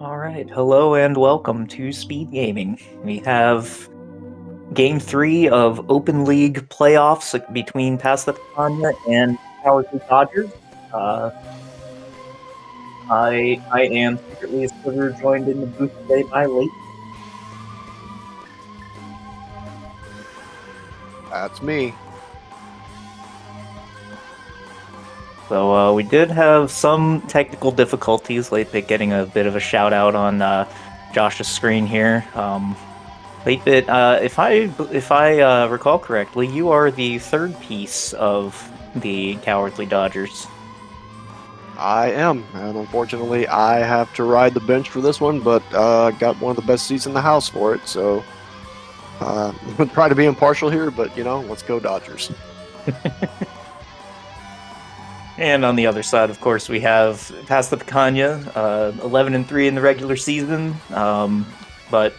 All right, hello and welcome to Speed Gaming. We have Game 3 of Open League playoffs between Past the Picanha and Cowardly Dodgers. Uh, I am secretly a Sliver, joined in the booth today by Late. That's me. So we did have some technical difficulties. Late Bit getting a bit of a shout out on Josh's screen here. Late Bit, if I recall correctly, you are the third piece of the Cowardly Dodgers. I am, and unfortunately, I have to ride the bench for this one, but got one of the best seats in the house for it, so try to be impartial here, but let's go Dodgers. And on the other side, of course, we have Past the Picanha, 11-3 in the regular season. But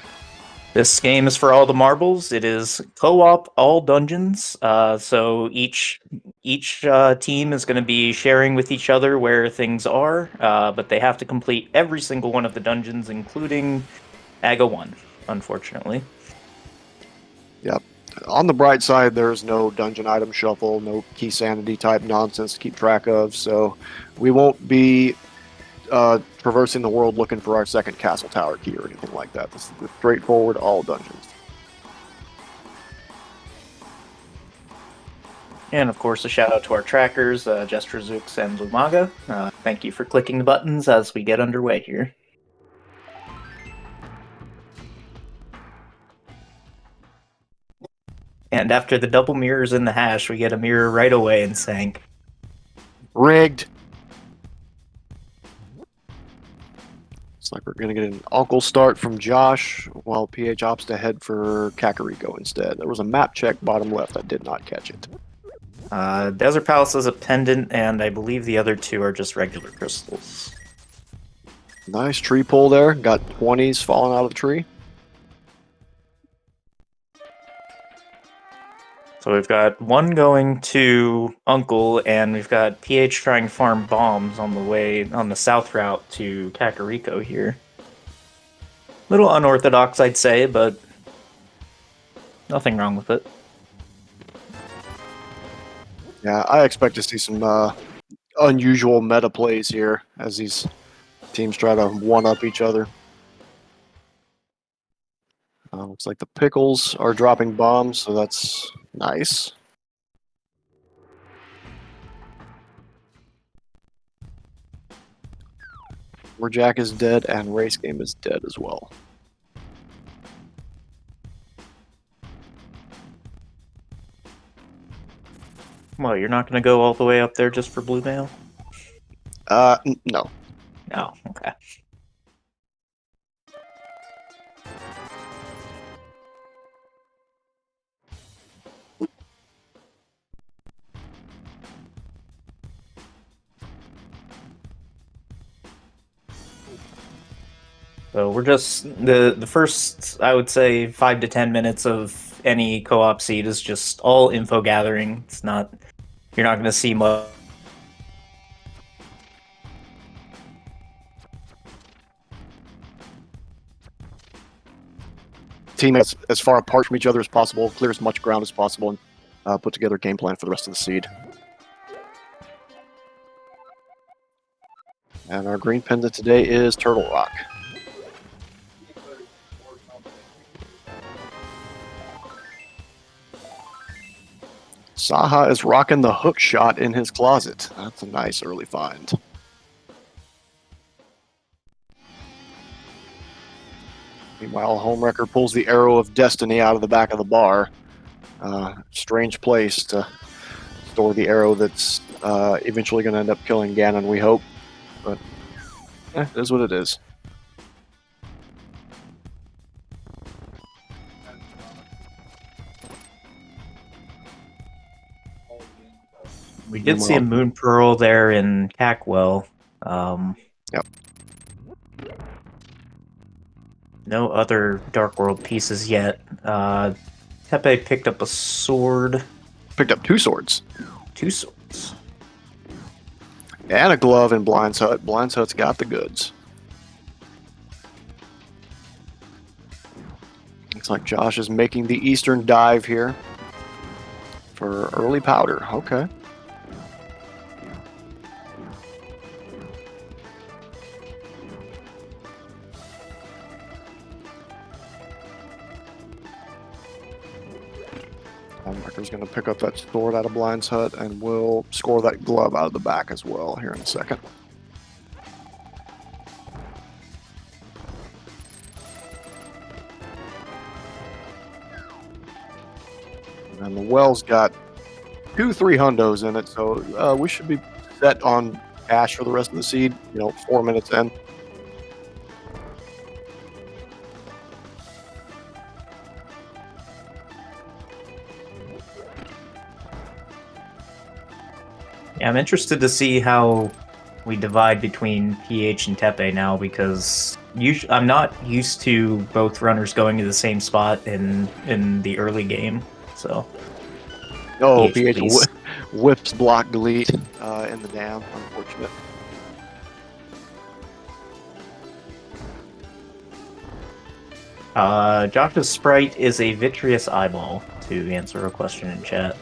this game is for all the marbles. It is co-op, all dungeons. So each team is going to be sharing with each other where things are, but they have to complete every single one of the dungeons, including AGA 1, unfortunately. Yep. On the bright side, there's no dungeon item shuffle, no key sanity type nonsense to keep track of, so we won't be traversing the world looking for our second castle tower key or anything like that. This is straightforward, all dungeons. And of course, a shout out to our trackers, Jestrazux and Lumaga. Thank you for clicking the buttons as we get underway here. And after the double mirrors in the hash, we get a mirror right away in Sank. Rigged. Looks like we're going to get an uncle start from Josh, while PH opts to head for Kakariko instead. There was a map check bottom left. I did not catch it. Desert Palace is a pendant, and I believe the other two are just regular crystals. Nice tree pull there. Got 20s falling out of the tree. So we've got one going to Uncle, and we've got PH trying to farm bombs on the way on the south route to Kakariko here. Little unorthodox, I'd say, but nothing wrong with it. Yeah, I expect to see some unusual meta plays here as these teams try to one-up each other. Looks like the Pickles are dropping bombs, so that's nice. Warjack is dead, and Race Game is dead as well. Well, you're not going to go all the way up there just for blue mail? No. No, okay. So we're just the first, I would say, 5 to 10 minutes of any co-op seed is just all info gathering. It's not, you're not going to see much. Team as far apart from each other as possible, clear as much ground as possible, and put together a game plan for the rest of the seed. And our green pendant today is Turtle Rock. Saha is rocking the hook shot in his closet. That's a nice early find. Meanwhile, Homewrecker pulls the arrow of destiny out of the back of the bar. Strange place to store the arrow that's eventually going to end up killing Ganon, we hope. But it is what it is. We did see a Moon Pearl there in Cackwell. Yep. No other Dark World pieces yet. Tepe picked up a sword. Picked up 2 swords. 2 swords. And a glove in Blind's Hut. Blind's Hut's got the goods. Looks like Josh is making the eastern dive here for early powder. Okay. Homewrecker's going to pick up that sword out of Blind's Hut, and we'll score that glove out of the back as well here in a second. And the well's got 2 300s in it, so we should be set on cash for the rest of the seed, 4 minutes in. Yeah, I'm interested to see how we divide between PH and Tepe now, because I'm not used to both runners going to the same spot in the early game. So Oh, PH, PH whips block delete in the dam. Unfortunate. Josh's sprite is a vitreous eyeball, to answer a question in chat.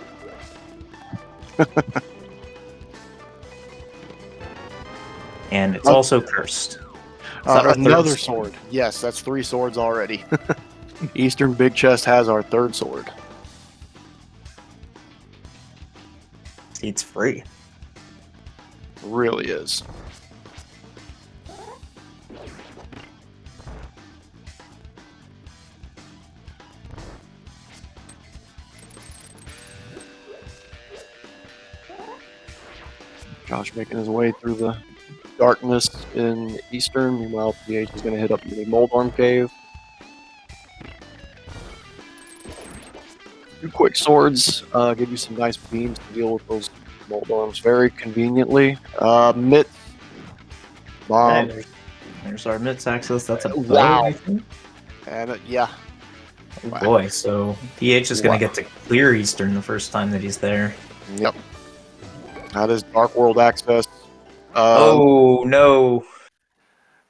And it's also cursed. Is that our Another third sword. Yes, that's 3 swords already. Eastern Big Chest has our 3rd sword. It's free. Really is. Josh making his way through the darkness in Eastern. Meanwhile, PH is going to hit up the Moldarm Cave. 2 quick swords give you some nice beams to deal with those Moldarms very conveniently. Mitt. Bomb. Hey, there's our Mitz access. That's a bow, Wow. I think. And yeah. Oh boy, so PH is going to get to clear Eastern the first time that he's there. Yep. That is Dark World access. Oh no!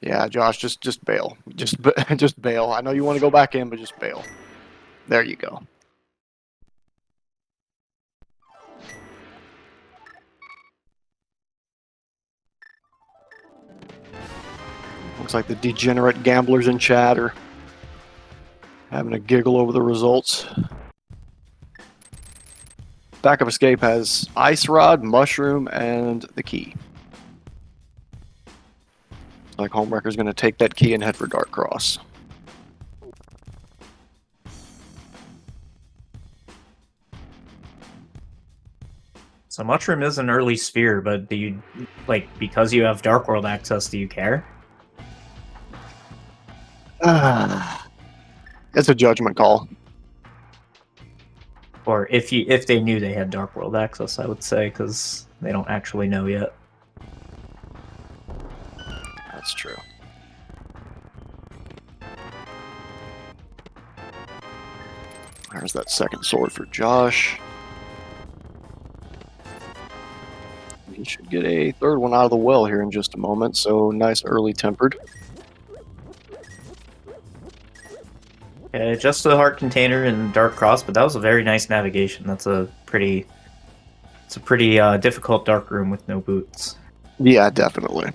Yeah, Josh, just bail. Just bail. I know you want to go back in, but just bail. There you go. Looks like the degenerate gamblers in chat are having a giggle over the results. Backup escape has Ice Rod, Mushroom, and the key. Like Homewrecker's going to take that key and head for Dark Cross. So Mushroom is an early sphere, but do you, because you have Dark World access, do you care? It's a judgment call. Or if they knew they had Dark World access, I would say, because they don't actually know yet. That's true. There's that second sword for Josh. He should get a 3rd one out of the well here in just a moment, so nice early tempered. Just the heart container and Dark Cross, but that was a very nice navigation. It's a pretty difficult dark room with no boots. Yeah, definitely.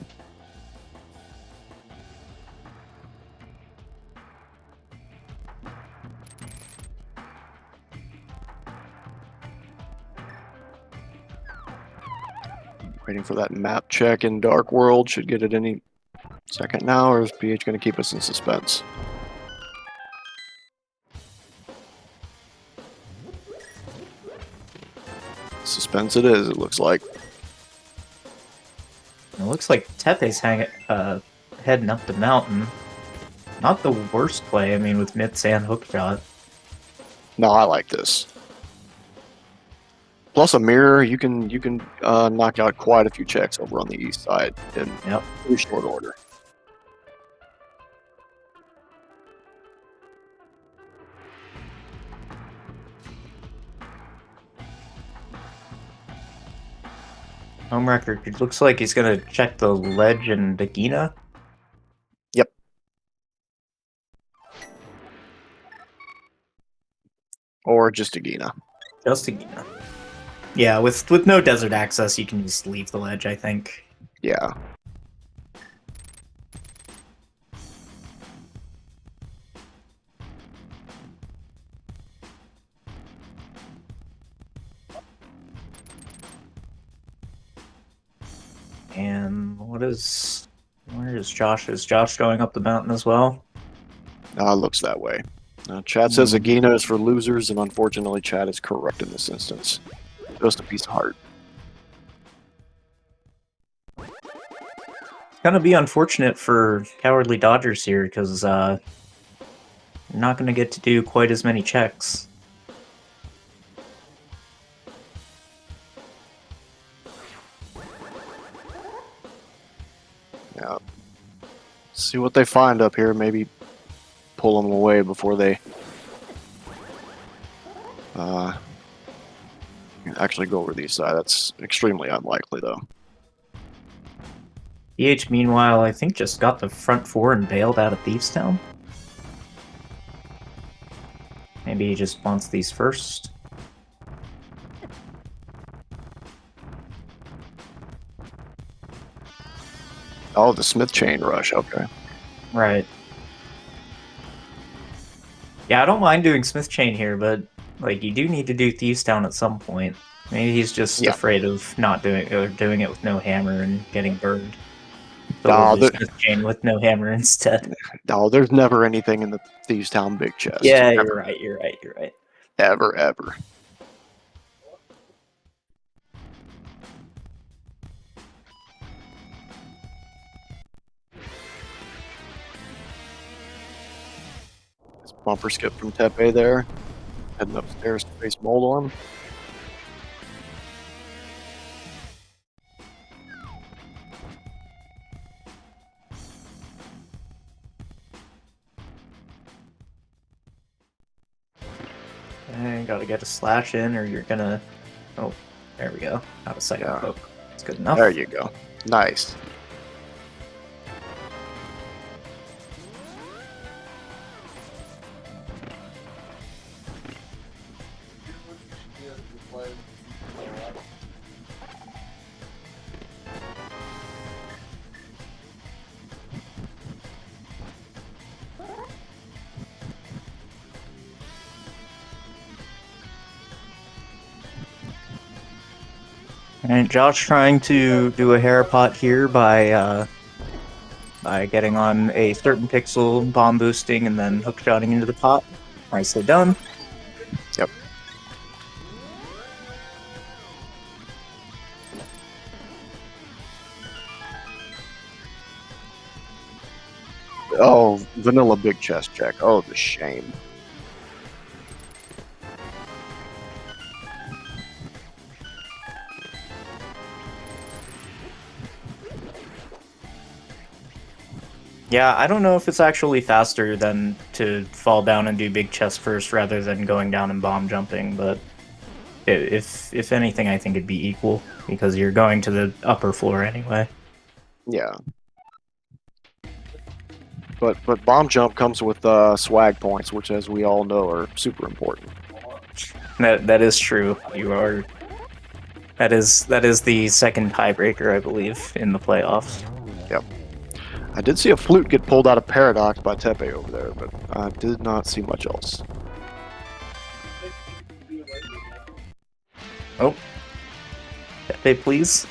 Waiting for that map check in Dark World. Should get it any second now, or is PH going to keep us in suspense? Suspense it is, it looks like. It looks like Tepe's heading up the mountain. Not the worst play, I mean, with Mitz and Hookshot. No, I like this. Plus a mirror, you can knock out quite a few checks over on the east side in pretty short order. Homewrecker, it looks like he's gonna check the ledge in Begina. Yep. Or just a Gina. Just a Gina. Yeah, with no desert access, you can just leave the ledge, I think. Yeah. And where is Josh? Is Josh going up the mountain as well? Looks that way. Chad says Agina is for losers, and unfortunately, Chad is correct in this instance. Just a piece of heart. It's gonna be unfortunate for Cowardly Dodgers here, because you're not gonna get to do quite as many checks. Yeah. See what they find up here. Maybe pull them away before they actually go over the east side. That's extremely unlikely, though. EH, meanwhile, I think just got the front four and bailed out of Thieves Town. Maybe he just wants these first. Oh, the Smith chain rush. Okay. Right. Yeah, I don't mind doing Smith Chain here, but like you do need to do Thieves Town at some point. Maybe he's just afraid of not doing it, or doing it with no hammer and getting burned. So we'll do Smith Chain with no hammer instead. No, there's never anything in the Thieves Town big chest. Yeah, you're right. You're right. You're right. Ever, ever. Bumper skip from Tepe there. Heading upstairs to face Moldorm. And gotta get a slash in, or you're gonna. Oh, there we go. Got a second poke. That's good enough. There you go. Nice. And Josh trying to do a hair pot here by getting on a certain pixel, bomb boosting, and then hook shotting into the pot. Nicely done. Yep. Oh, vanilla big chest check. Oh, the shame. Yeah, I don't know if it's actually faster than to fall down and do big chest first rather than going down and bomb jumping, but if anything, I think it'd be equal, because you're going to the upper floor anyway. Yeah. But bomb jump comes with swag points, which, as we all know, are super important. That is true. You are. That is the second tiebreaker, I believe, in the playoffs. Yep. I did see a flute get pulled out of Paradox by Tepe over there, but I did not see much else. Oh. Tepe, please.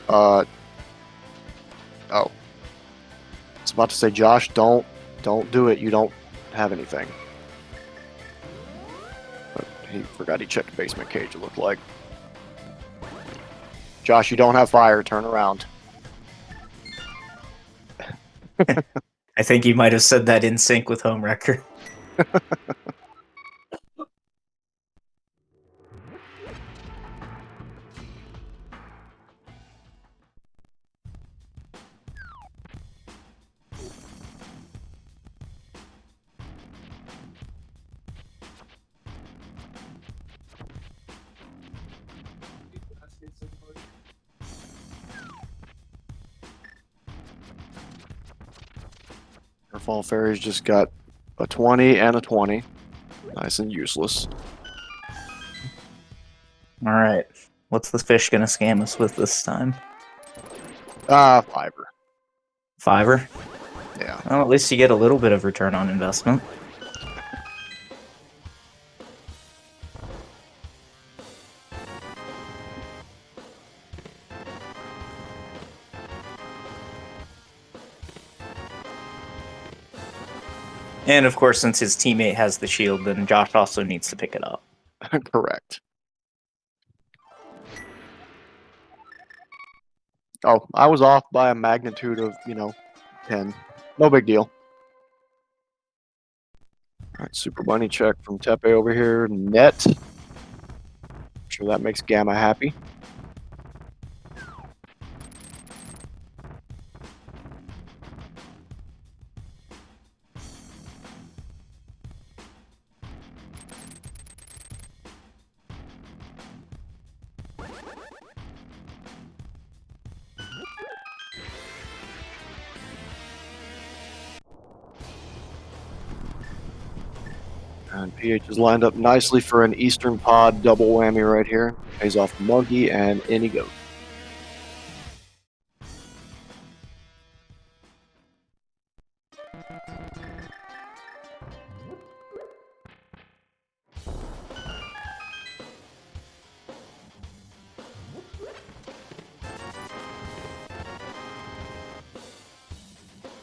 Oh. I was about to say, Josh, don't do it. You don't have anything. But he forgot he checked basement cage, it looked like. Josh, you don't have fire. Turn around. I think you might have said that in sync with Homewrecker. Fall Fairy's just got a 20 and a 20. Nice and useless. All right. What's the fish gonna scam us with this time? Fiver. Fiver? Yeah. Well, at least you get a little bit of return on investment. And of course, since his teammate has the shield, then Josh also needs to pick it up. Correct. Oh, I was off by a magnitude of, 10. No big deal. All right, Super Bunny check from Tepe over here. Net. I'm sure that makes Gamma happy. And PH is lined up nicely for an Eastern Pod double whammy right here. Pays off Monkey, and in he goes.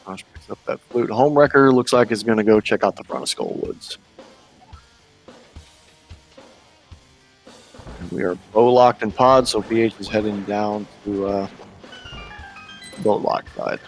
Josh picks up that flute. Homewrecker looks like is going to go check out the front of Skull Woods. And we are bow locked in pod, so PH is heading down to boat lock side.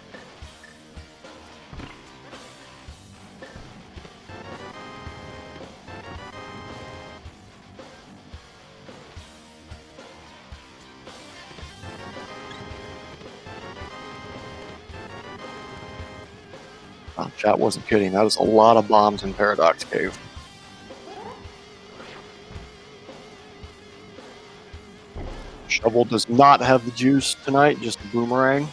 Oh, chat wasn't kidding. That is a lot of bombs in Paradox Cave. Shovel does not have the juice tonight, just a boomerang.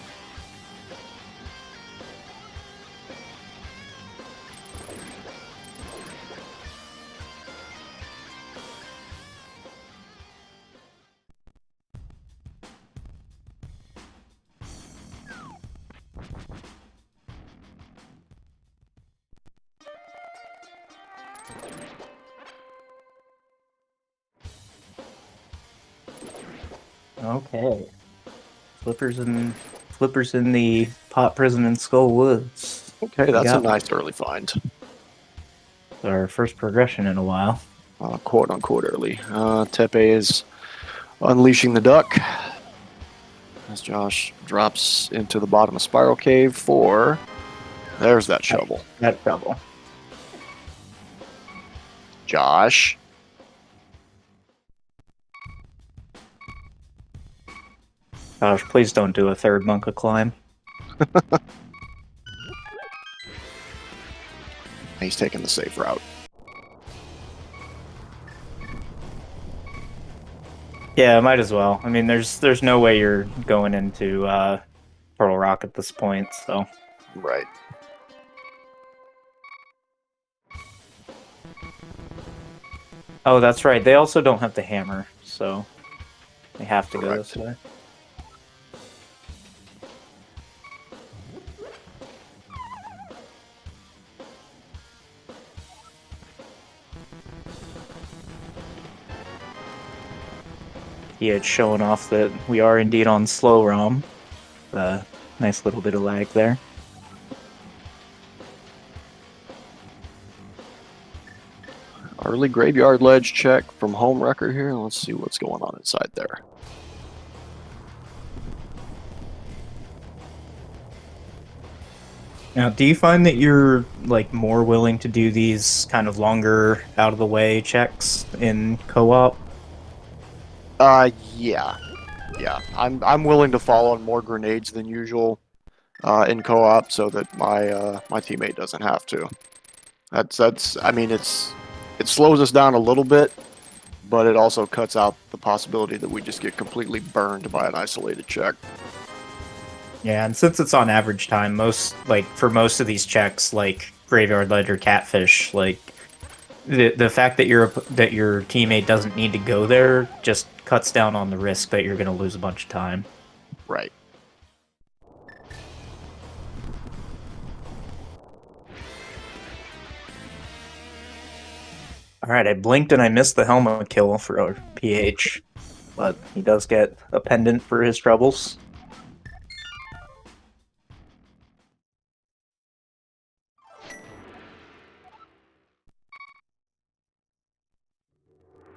Okay. Flippers in the pot prison in Skull Woods. Okay, that's a got nice early find. Our first progression in a while. Quote unquote early. Tepe is unleashing the duck as Josh drops into the bottom of Spiral Cave for. There's that shovel. That shovel. Josh. Gosh, please don't do a third Monka climb. He's taking the safe route. Yeah, might as well. I mean, there's no way you're going into Turtle Rock at this point, so. Right. Oh, that's right. They also don't have the hammer, so they have to go Correct. this way. Yeah, it's showing off that we are indeed on slow ROM. Nice little bit of lag there. Early graveyard ledge check from Homewrecker here. Let's see what's going on inside there. Now, do you find that you're like more willing to do these kind of longer, out of the way checks in co-op? Yeah. I'm willing to fall on more grenades than usual in co-op so that my teammate doesn't have to. That's. I mean, it slows us down a little bit, but it also cuts out the possibility that we just get completely burned by an isolated check. Yeah, and since it's on average time, for most of these checks, like Graveyard Ledger Catfish, like the fact that your teammate doesn't need to go there just cuts down on the risk that you're going to lose a bunch of time. Right. All right, I blinked and I missed the helmet kill for our PH, but he does get a pendant for his troubles.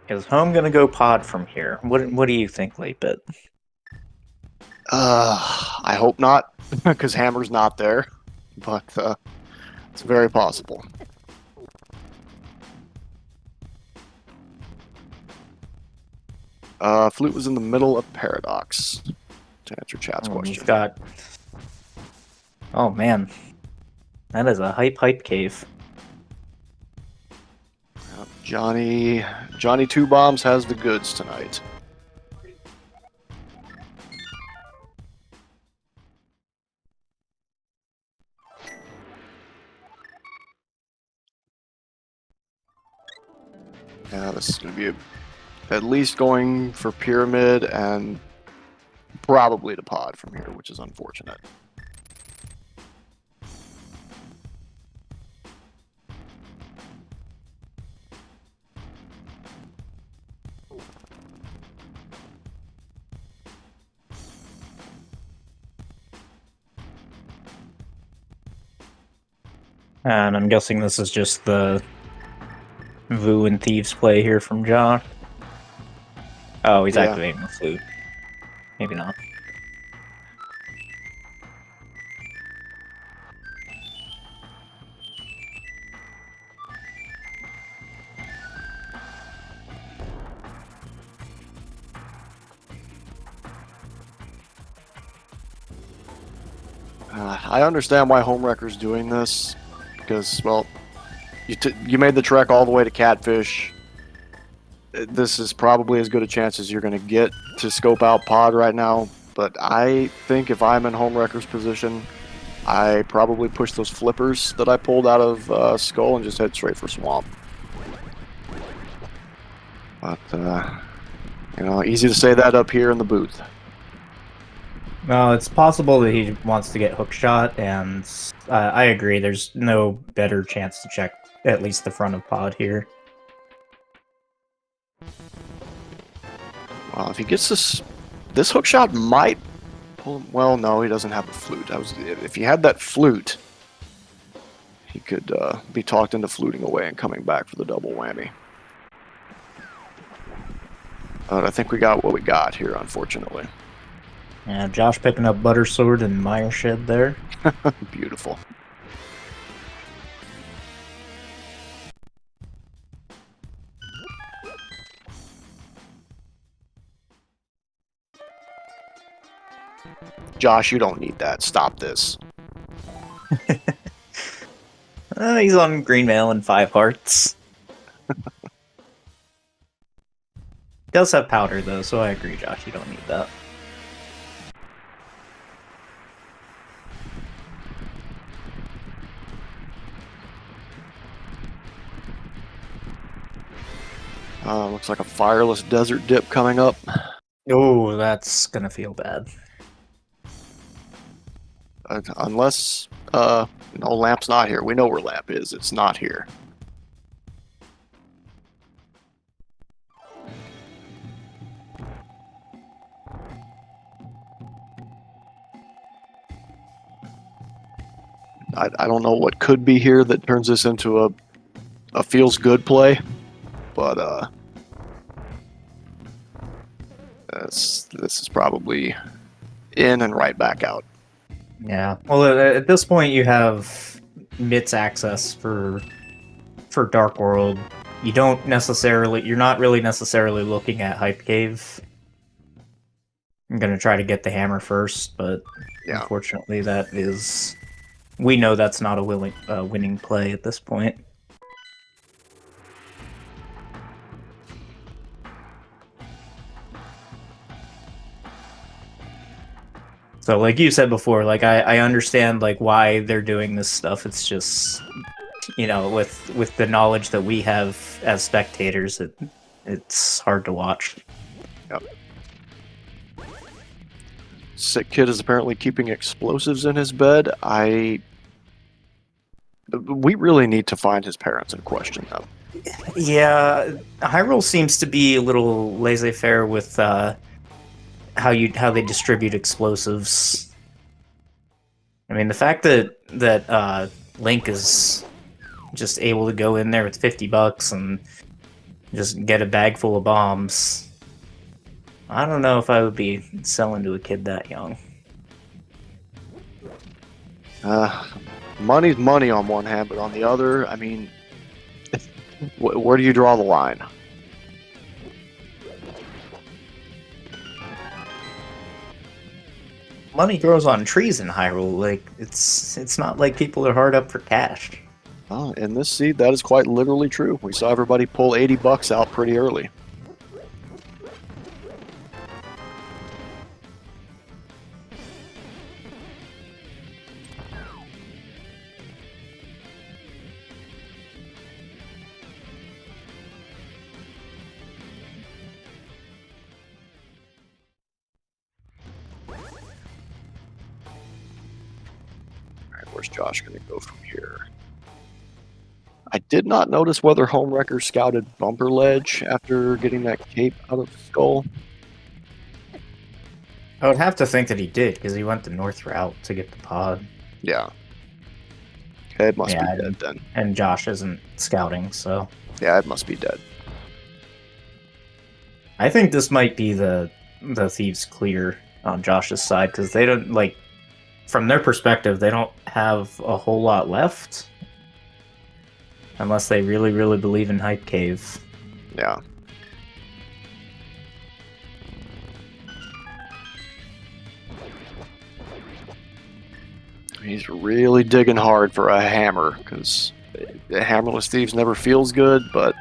Is home gonna go pod from here? What do you think, Latebit? I hope not, because Hammer's not there, but it's very possible. Flute was in the middle of Paradox, to answer chat's question. He's got... Oh man, that is a hype cave. Johnny Two Bombs has the goods tonight. Yeah, this is going to be at least going for Pyramid and probably to Pod from here, which is unfortunate. And I'm guessing this is just the Vu and Thieves play here from Josh. Oh, he's activating the flute. Maybe not. I understand why Homewrecker's doing this, because, well, you made the trek all the way to Catfish. This is probably as good a chance as you're going to get to scope out Pod right now, but I think if I'm in Homewrecker's position, I probably push those flippers that I pulled out of Skull and just head straight for Swamp. But, you know, easy to say that up here in the booth. Well, it's possible that he wants to get hookshot, and I agree. There's no better chance to check at least the front of Pod here. Well, if he gets this hookshot might pull him. Well, no, he doesn't have a flute. If he had that flute, he could be talked into fluting away and coming back for the double whammy. But I think we got what we got here, unfortunately. Yeah, Josh picking up Butter Sword and Mire Shed there. Beautiful. Josh, you don't need that. Stop this. He's on Green Mail and 5 hearts. Does have powder though, so I agree, Josh. You don't need that. Looks like a fireless desert dip coming up. Oh, that's gonna feel bad. Unless, no, Lamp's not here. We know where Lamp is. It's not here. I don't know what could be here that turns this into a feels good play, but this is probably in and right back out. Yeah. Well, at this point, you have MIT's access for Dark World. You're not really necessarily looking at Hype Cave. I'm gonna try to get the hammer first, but Yeah. Unfortunately, we know that's not a winning play at this point. So So like you said before, like I understand like why they're doing this stuff. It's just, you know, with the knowledge that we have as spectators, it's hard to watch. Yep. Sick kid is apparently keeping explosives in his bed. We really need to find his parents and question them. Yeah, Hyrule seems to be a little laissez-faire with how they distribute explosives. I mean, the fact that Link is just able to go in there with $50 and just get a bag full of bombs. I don't know if I would be selling to a kid that young. Money's money on one hand, but on the other, I mean, where do you draw the line? Money grows on trees in Hyrule. Like it's not like people are hard up for cash. Oh, in this seed, that is quite literally true. We saw everybody pull $80 out pretty early. Where's Josh going to go from here? I did not notice whether Homewrecker scouted Bumper Ledge after getting that cape out of Skull. I would have to think that he did, because he went the north route to get the pod. Yeah. Okay, it must be dead then. And Josh isn't scouting, so... Yeah, it must be dead. I think this might be the Thieves' Clear on Josh's side, because they don't, like... From their perspective, they don't have a whole lot left. Unless they really, really believe in Hype Cave. Yeah. He's really digging hard for a hammer, because Hammerless Thieves never feels good, but...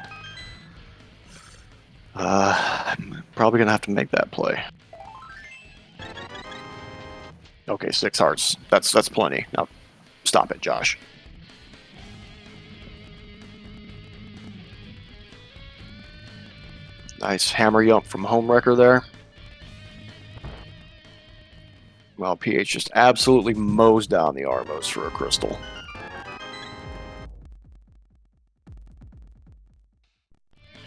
I'm probably going to have to make that play. Okay, 6 hearts. That's plenty. Now, stop it, Josh. Nice hammer yump from Homewrecker there. Well, PH just absolutely mows down the Armos for a crystal.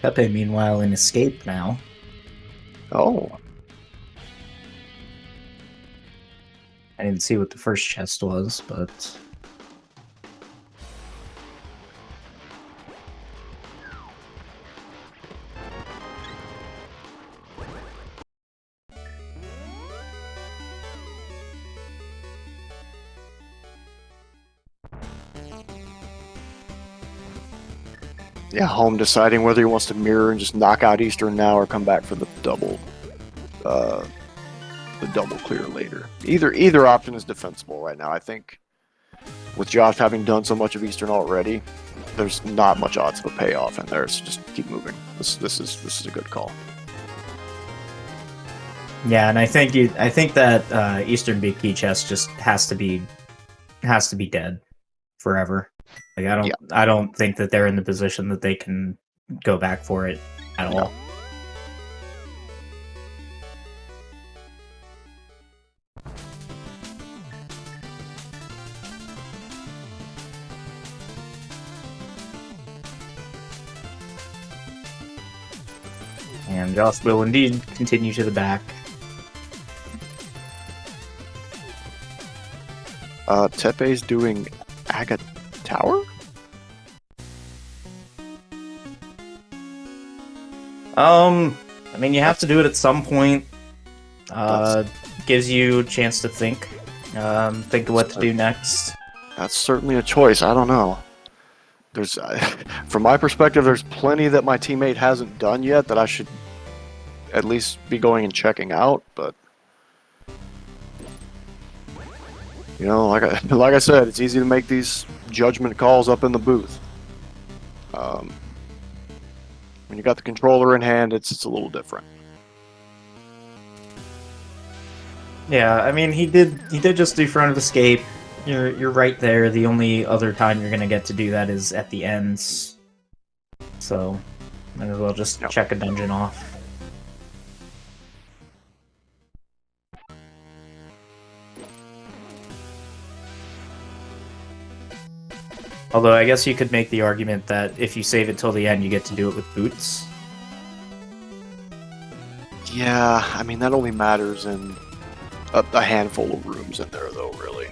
Pepe, meanwhile, in Escape now. Oh. I didn't see what the first chest was, but... Yeah, Home deciding whether he wants to mirror and just knock out Eastern now or come back for the double clear later. Either option is defensible right now. I think with Josh having done so much of Eastern already, there's not much odds of a payoff in there, so just keep moving. This is a good call. Yeah, and I think that Eastern Big Key chest just has to be dead forever. Like I don't think that they're in the position that they can go back for it at all. And Josh will indeed continue to the back. Tepe's doing Aga Tower? I mean, you have to do it at some point. Gives you a chance to think of what to do next. That's certainly a choice. I don't know. There's, from my perspective, there's plenty that my teammate hasn't done yet that I should at least be going and checking out. But you know, like I said, it's easy to make these judgment calls up in the booth. When you got the controller in hand, it's a little different. Yeah, I mean he did just do front of escape. You're right there. The only other time you're gonna get to do that is at the ends. So might as well just Yep. check a dungeon off. Although I guess you could make the argument that if you save it till the end, you get to do it with boots. Yeah, I mean that only matters in a handful of rooms in there, though. Really.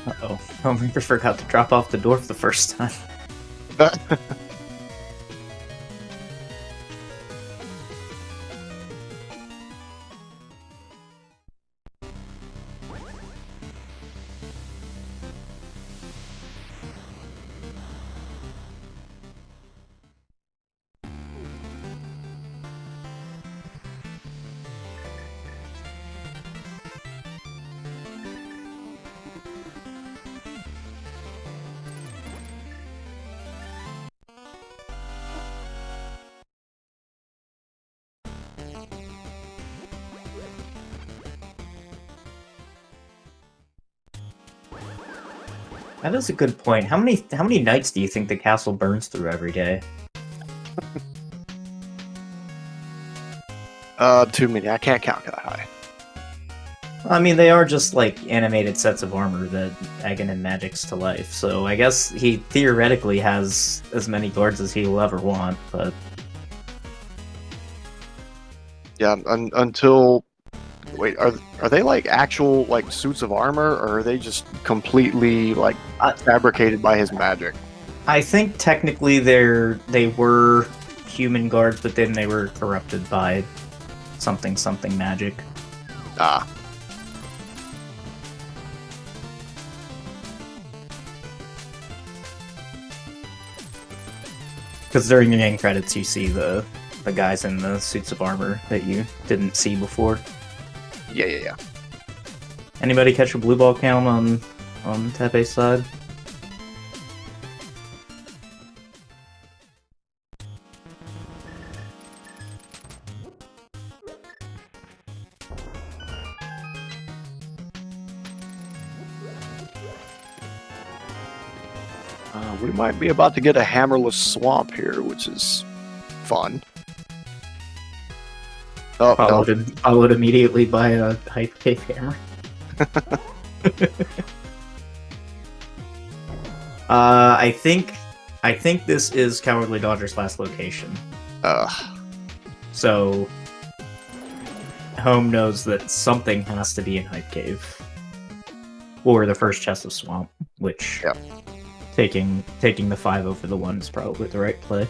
Uh-oh. Homemaker forgot to drop off the dwarf the first time. That is a good point. How many nights do you think the castle burns through every day? Too many. I can't count that high. I mean, they are just like animated sets of armor that Agon and magics to life. So I guess he theoretically has as many guards as he will ever want. But Yeah, until wait, are they like actual like suits of armor, or are they just completely like fabricated by his magic? I think technically they were human guards, but then they were corrupted by something magic. Ah, Because during the end credits, you see the guys in the suits of armor that you didn't see before. yeah. Anybody catch a blue ball count on Tepe's side? We might be about to get a hammerless swamp here, which is fun. Oh, no. Followed immediately by a hyper cave hammer. I think this is Cowardly Dodger's last location. So Home knows that something has to be in Hype Cave. Or the first chest of swamp, which Yeah. taking the 5 over the 1 is probably the right play.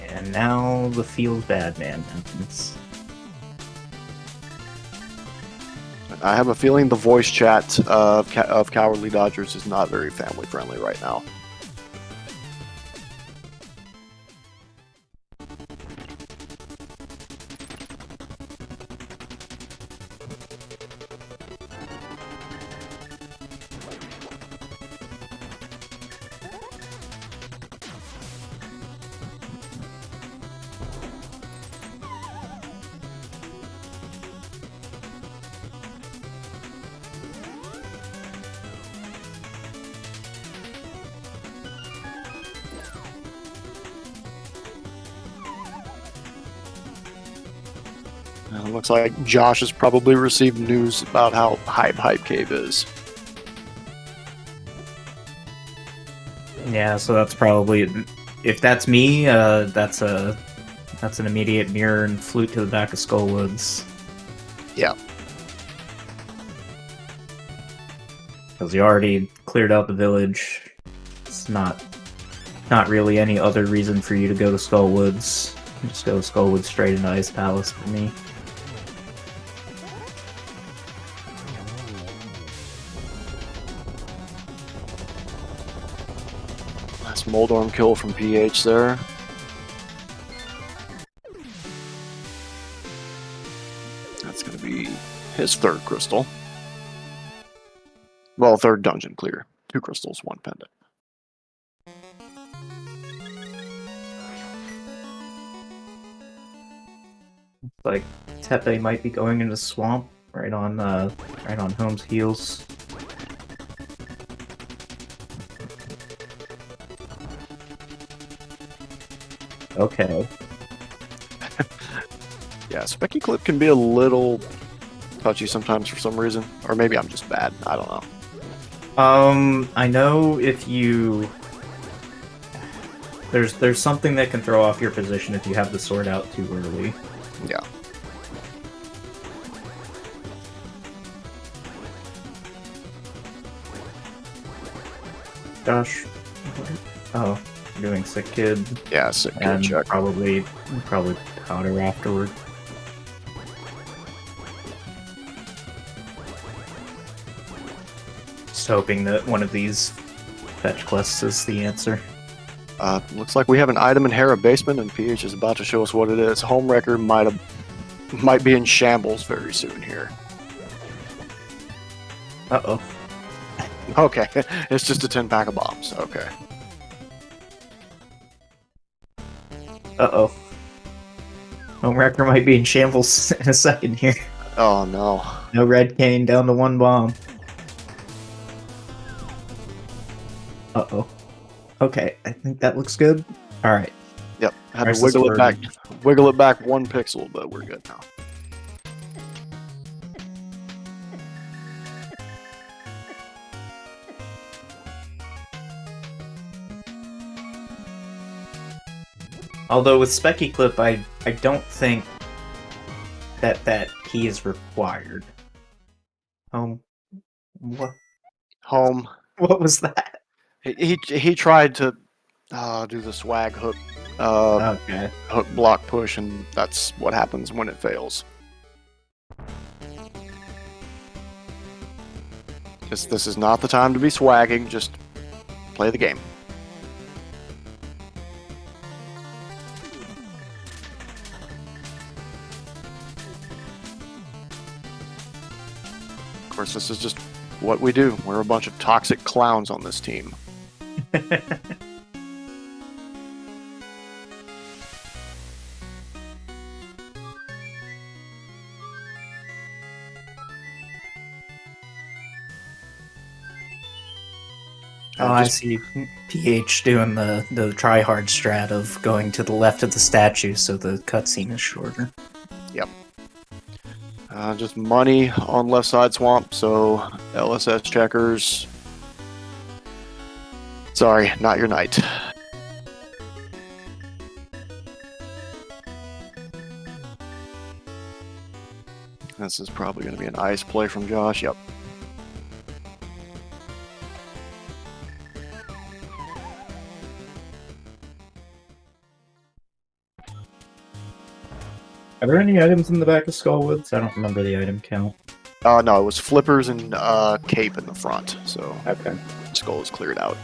And now the feels bad man happens. I have a feeling the voice chat of Cowardly Dodgers is not very family friendly right now. Looks like Josh has probably received news about how Hype Cave is. Yeah, so that's probably, if that's me, that's an immediate mirror and flute to the back of Skullwoods. Yeah. Because you already cleared out the village. It's not really any other reason for you to go to Skullwoods. Just go Skullwoods straight into Ice Palace for me. Nice Moldorm kill from PH there. That's going to be his third crystal. Well, third dungeon clear. 2 crystals, 1 pendant. Like Tepe might be going into swamp right on Home's heels. Okay. Yeah, Specky Clip can be a little touchy sometimes for some reason. Or maybe I'm just bad. I don't know. I know if you... There's something that can throw off your position if you have the sword out too early. Yeah. Josh. Oh, you're doing sick kid. Yeah, sick kid And check. probably powder afterward. Just hoping that one of these fetch quests is the answer. Looks like we have an item in Hera basement, and PH is about to show us what it is. Homewrecker might be in shambles very soon here. Uh-oh. Okay, it's just a 10-pack of bombs. Okay. Uh-oh. Homewrecker might be in shambles in a second here. Oh no. No red cane, down to 1 bomb. Uh-oh. Okay, I think that looks good. Alright. Yep. Had Where's to the wiggle it back 1 pixel, but we're good now. Although with Specky Clip, I don't think that key is required. What? Home. What was that? He tried to do the swag hook Okay. hook block push, and that's what happens when it fails. This is not the time to be swagging. Just play the game. Of course, this is just what we do. We're a bunch of toxic clowns on this team. Oh, I see. PH doing the try-hard strat of going to the left of the statue so the cutscene is shorter. Yep. Just money on left side swamp, so LSS checkers. Sorry, not your night. This is probably going to be an ice play from Josh. Yep. Are there any items in the back of Skullwoods? I don't remember the item count. No, it was flippers and cape in the front, so Okay. skull is cleared out.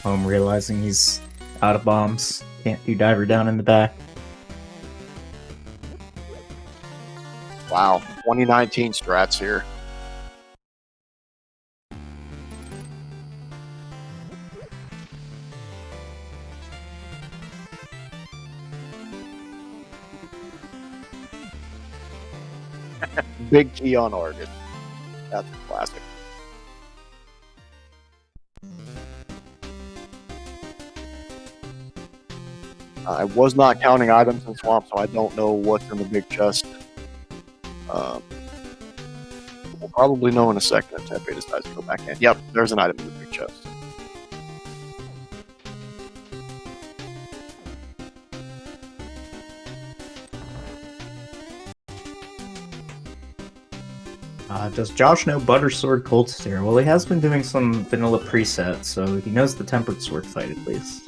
Home realizing he's out of bombs. Can't do diver down in the back. Wow, 2019 strats here. Big key on Oregon. That's a classic. I was not counting items in Swamp, so I don't know what's in the big chest. We'll probably know in a second if Tepe decides to go back in. Yep, there's an item in the big chest. Does Josh know Butter Sword Cold Stare? Well, he has been doing some vanilla presets, so he knows the Tempered Sword fight at least.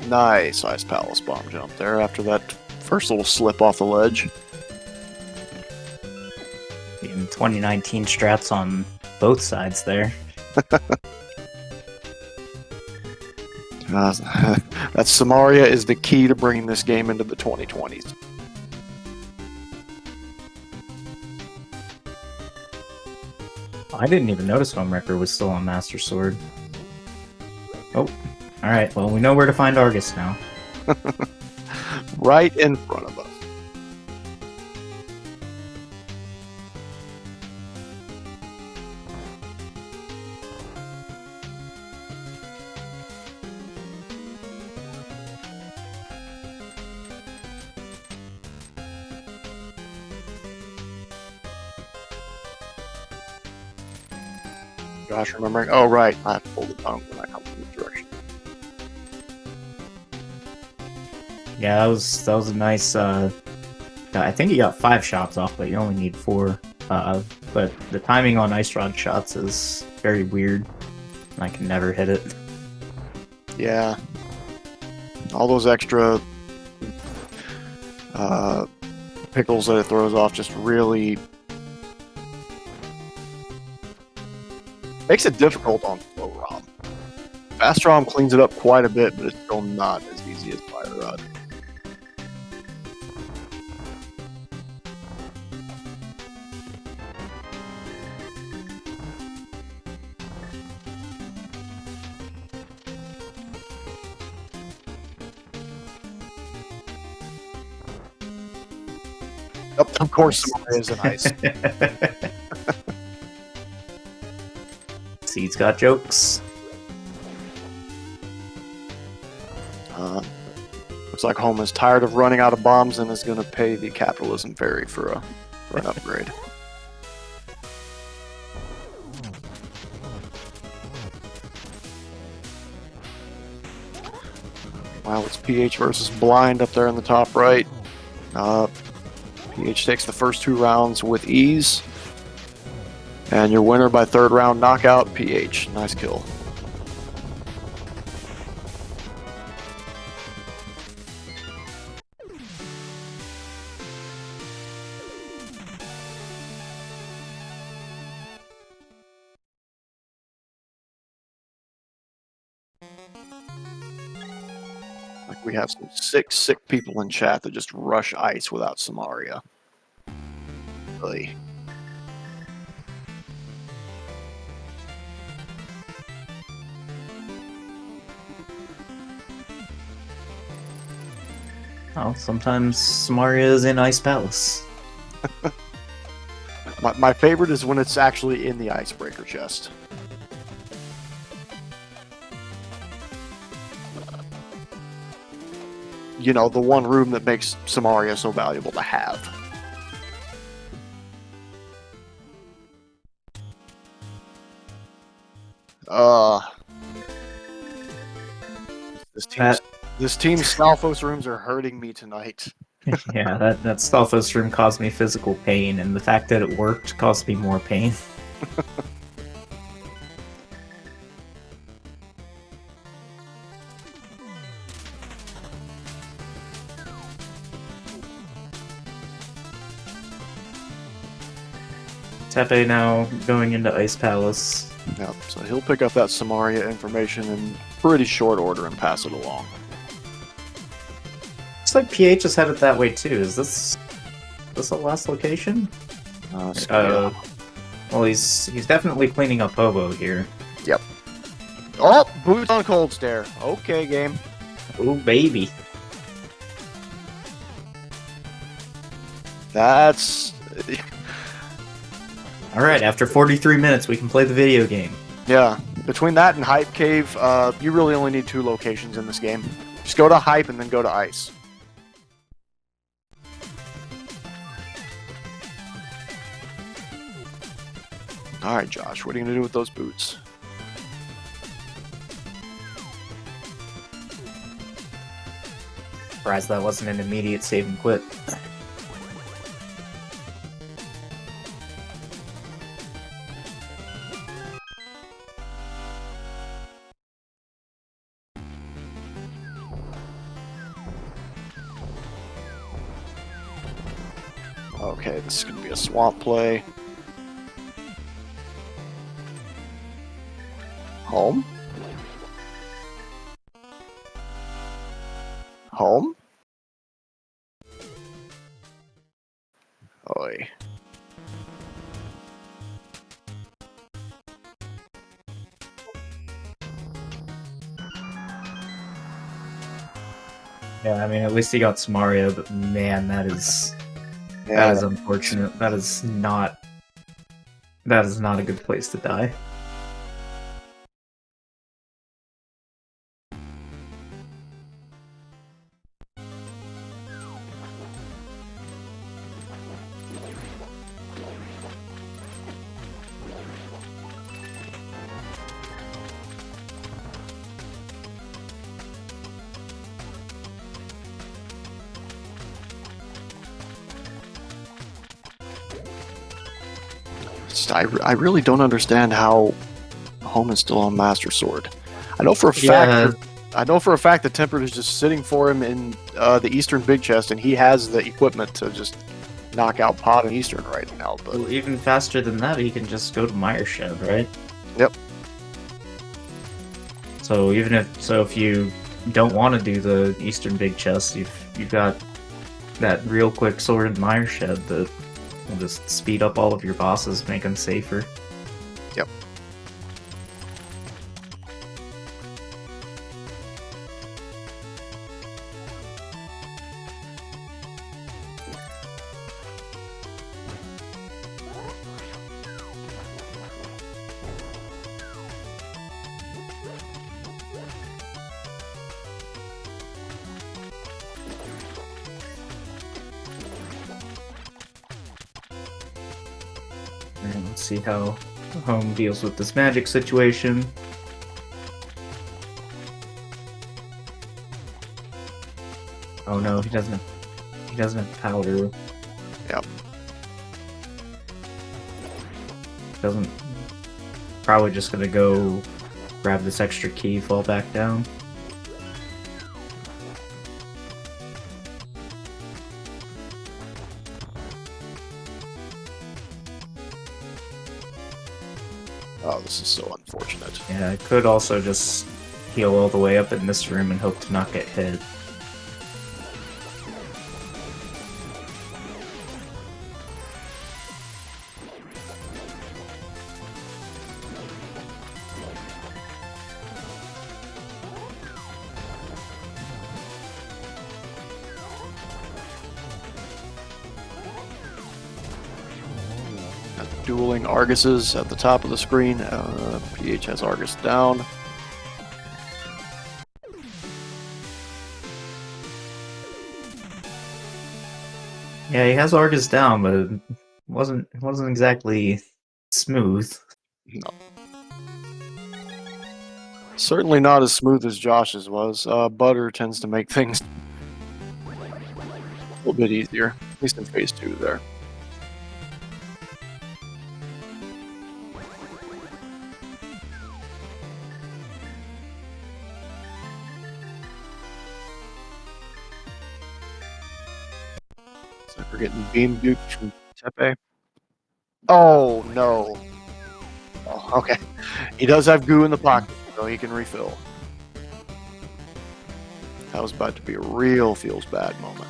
Nice Ice Palace bomb jump there after that first little slip off the ledge. In 2019 strats on both sides there. That Samaria is the key to bringing this game into the 2020s. I didn't even notice Homewrecker was still on Master Sword. Oh, alright, well, we know where to find Argus now. Right in front of us. Gosh, remembering. Oh, right. I have to pull the tongue when I come from this direction. Yeah, that was a nice, I think you got 5 shots off, but you only need 4. But the timing on Ice Rod shots is very weird, and I can never hit it. Yeah. All those extra pickles that it throws off just really makes it difficult on slow ROM. Fast ROM cleans it up quite a bit, but it's still not as easy as Fire Rod. Of course, Samaria is an ice. Seed's got jokes. Looks like Home is tired of running out of bombs and is going to pay the capitalism fairy for an upgrade. Wow, it's PH versus Blind up there in the top right. PH takes the first 2 rounds with ease. And your winner by 3rd round knockout, PH. Nice kill. Like we have some sick people in chat that just rush ice without Samaria. Really. Oh, sometimes Samaria is in Ice Palace. My favorite is when it's actually in the icebreaker chest. You know, the one room that makes Samaria so valuable to have. This team's Stalfos rooms are hurting me tonight. Yeah, that Stalfos room caused me physical pain, and the fact that it worked caused me more pain. Tepe now going into Ice Palace. Yep, so he'll pick up that Samaria information in pretty short order and pass it along. Looks like PH is headed that way too. Is this the last location? Well, he's definitely cleaning up Hobo here. Yep. Oh, boots on Cold Stare. Okay, game. Oh, baby. That's... Alright, after 43 minutes, we can play the video game. Yeah, between that and Hype Cave, you really only need 2 locations in this game. Just go to Hype and then go to Ice. All right, Josh, what are you gonna do with those boots? Surprised that wasn't an immediate save and quit. Okay, this is gonna be a swamp play. Home? Home? Oi. Yeah, I mean, at least he got some Mario, but man, that is unfortunate. That is not a good place to die. I really don't understand how Home is still on Master Sword. I know for a fact. I know for a fact that Tempered is just sitting for him in the Eastern Big Chest, and he has the equipment to just knock out Pod and Eastern right now. But Well, even faster than that, he can just go to Meyer Shed, right? Yep. So if you don't want to do the Eastern Big Chest, you've got that real quick sword in Meyer Shed that will just speed up all of your bosses, make them safer. Yep. And let's see how Home deals with this magic situation. Oh no, he doesn't have powder. Yep. Doesn't probably just gonna go grab this extra key, fall back down. Oh, this is so unfortunate. Yeah, I could also just heal all the way up in this room and hope to not get hit. Dueling Arguses at the top of the screen. PH has Argus down. Yeah, he has Argus down, but it wasn't exactly smooth. No. Certainly not as smooth as Josh's was. Butter tends to make things a little bit easier, at least in phase 2 there. So we're getting Beam Duke from Tepe. Oh, no. Oh, okay. He does have goo in the pocket, so he can refill. That was about to be a real feels bad moment.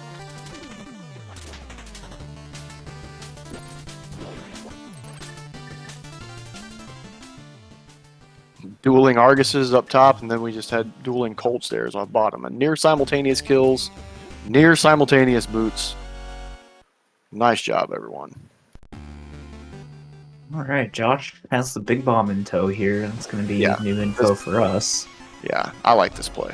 Dueling Arguses up top, and then we just had dueling Cold Stairs on bottom. And near simultaneous kills, near simultaneous boots. Nice job, everyone. Alright, Josh has the big bomb in tow here. That's going to be Yeah, new info for us. Yeah, I like this play.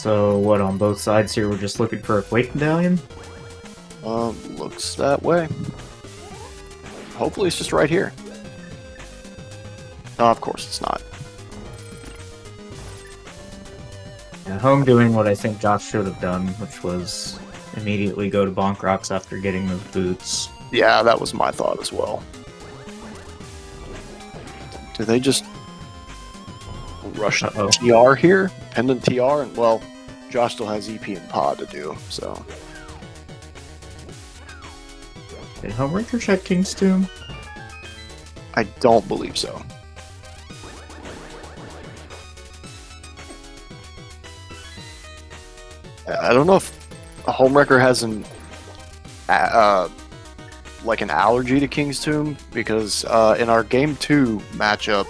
So what, on both sides here, we're just looking for a Quake Medallion? Looks that way. Hopefully it's just right here. No, of course it's not. Yeah, home doing what I think Josh should have done, which was immediately go to Bonk Rocks after getting those boots. Yeah, that was my thought as well. Do they just rush TR here? Pendant TR? And, well, Josh still has EP and Pod to do, so... Did Homewrecker check King's Tomb? I don't believe so. I don't know if a Homewrecker has an like an allergy to King's Tomb, because in our Game 2 matchup,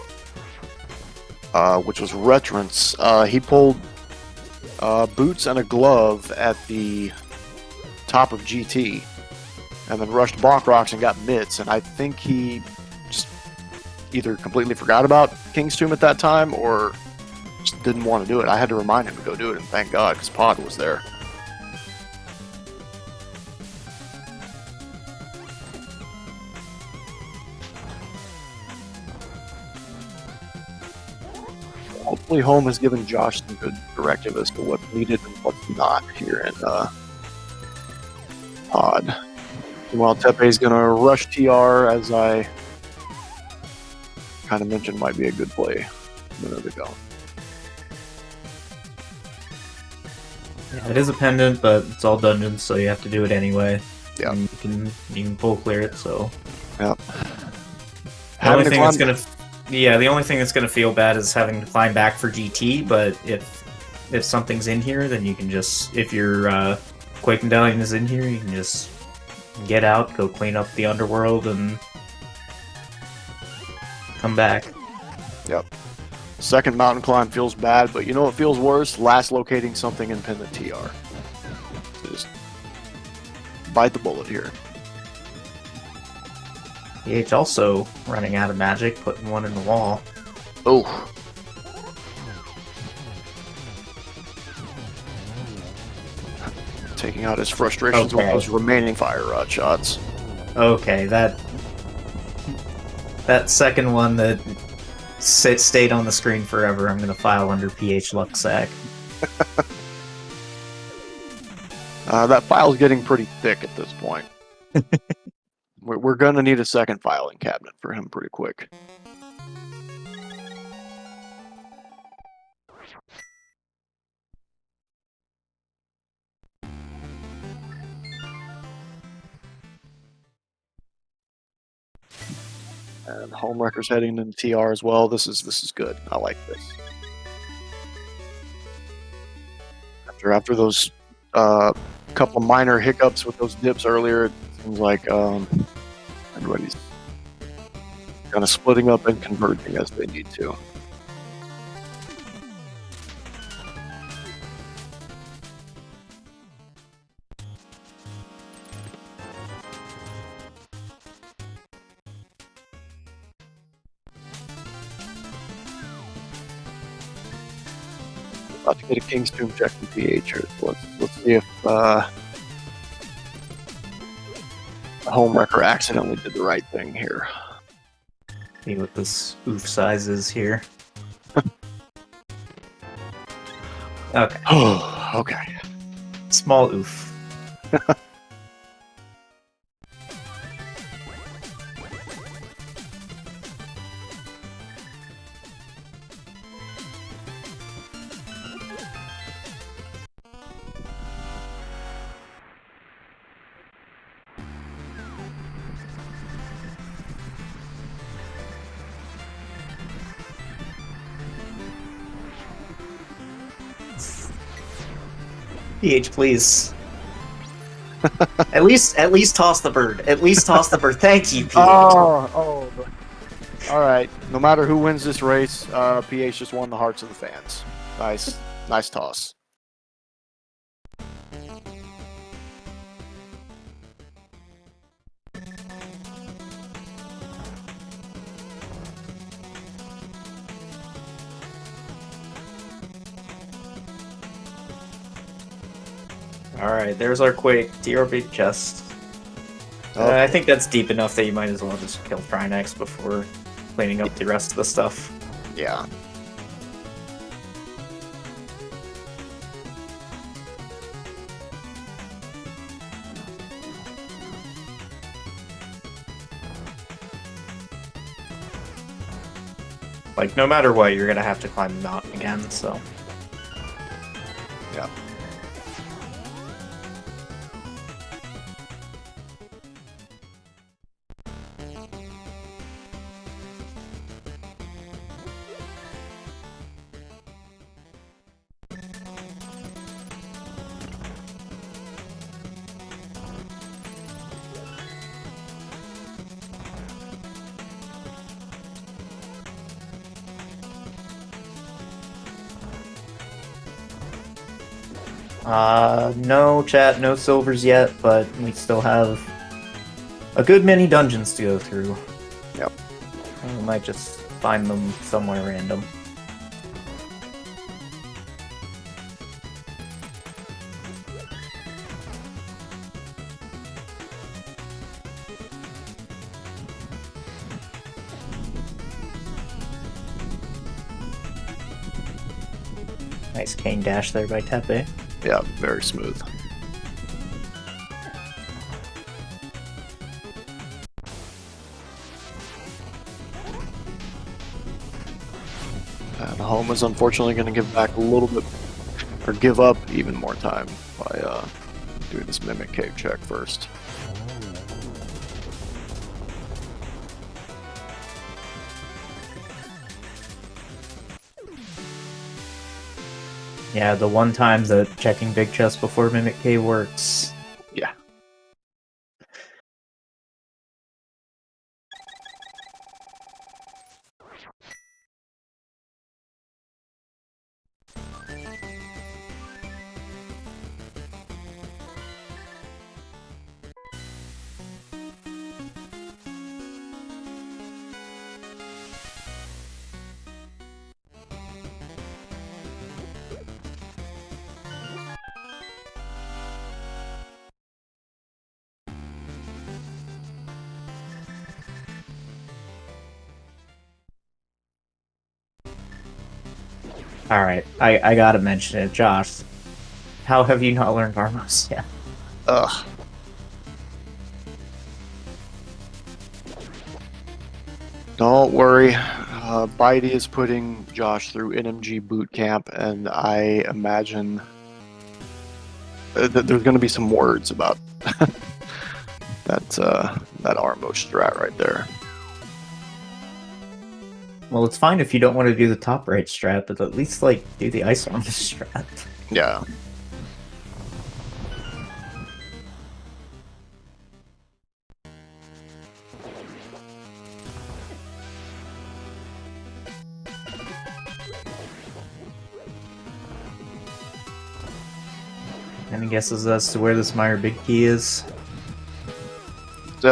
which was Retrance, he pulled boots and a glove at the top of GT, and then rushed Bonk Rocks and got mitts, and I think he just either completely forgot about King's Tomb at that time, or just didn't want to do it. I had to remind him to go do it, and thank God, because Pod was there. Hopefully Home has given Josh some good directive as to what's needed and what's not here in Pod. Meanwhile, Tepe is going to rush TR, as I kind of mentioned might be a good play a minute ago. Yeah, it is a pendant, but it's all dungeons, so you have to do it anyway. Yeah. And you can full clear it, so... Yep. The only thing that's gonna... Yeah, the only thing that's gonna feel bad is having to climb back for GT, but if something's in here, then you can just... If your Quake Medallion is in here, you can just get out, go clean up the underworld, and come back. Yep. Second mountain climb feels bad, but you know what feels worse? Last locating something in Pendant TR. So just bite the bullet here. PH also running out of magic, putting one in the wall. Oh. Taking out his frustrations with those remaining fire rod shots. Okay, that second one that stayed on the screen forever, I'm going to file under PH Lucksack. That file's getting pretty thick at this point. We're going to need a second filing cabinet for him pretty quick. And Homewrecker's heading into TR as well. This is good. I like this. After those couple of minor hiccups with those dips earlier, it seems like everybody's kind of splitting up and converging as they need to. About to get a King's Tomb check from PH here. So let's see if Homewrecker accidentally did the right thing here. See what this oof size is here. Okay. Okay. Small oof. PH, please. At least toss the bird. At least toss the bird. Thank you, PH. All right. No matter who wins this race, PH just won the hearts of the fans. Nice toss. Alright, there's our quake. Tier big chest. Oh. I think that's deep enough that you might as well just kill Trinex before cleaning up the rest of the stuff. Yeah. Like, no matter what, you're gonna have to climb the mountain again, so... Yeah. No chat, no silvers yet, but we still have a good many dungeons to go through. Yep. We might just find them somewhere random. Nice cane dash there by Tepe. Yeah, very smooth. And Home is unfortunately going to give back a little bit, or give up even more time by doing this Mimic Cave check first. Yeah, the one time that checking big chest before Mimic K works. Yeah. Alright, I gotta mention it, Josh. How have you not learned Armos yet? Ugh. Don't worry. Bitey is putting Josh through NMG boot camp, and I imagine that there's going to be some words about that Armo strat right there. Well, it's fine if you don't want to do the top right strat, but at least, like, do the ice armor strat. Yeah. Any guesses as to where this Meyer Big Key is? It's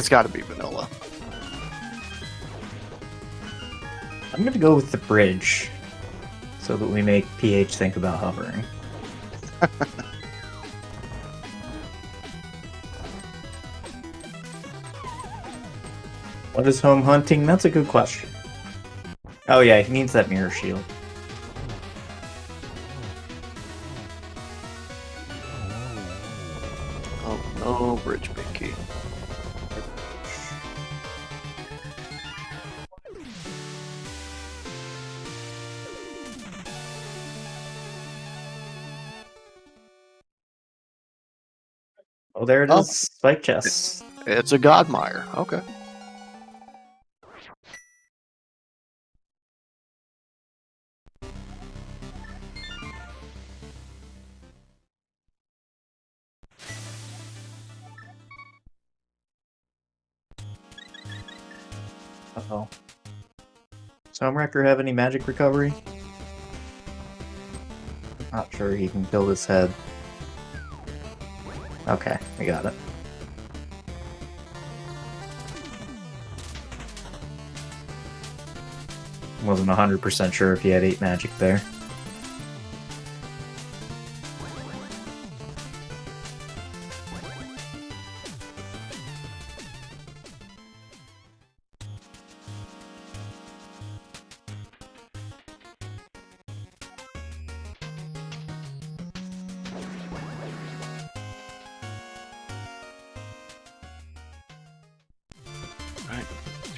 got to be vanilla. I'm gonna go with the bridge, so that we make PH think about hovering. What is home hunting? That's a good question. Oh yeah, he needs that mirror shield. Oh no, bridge big key. Oh, there it Oh. is. Spike chest. It's a Godmire. Okay. Uh-oh. Does Homewrecker have any magic recovery? Not sure he can kill this head. Okay, we got it. Wasn't 100% sure if he had 8 magic there.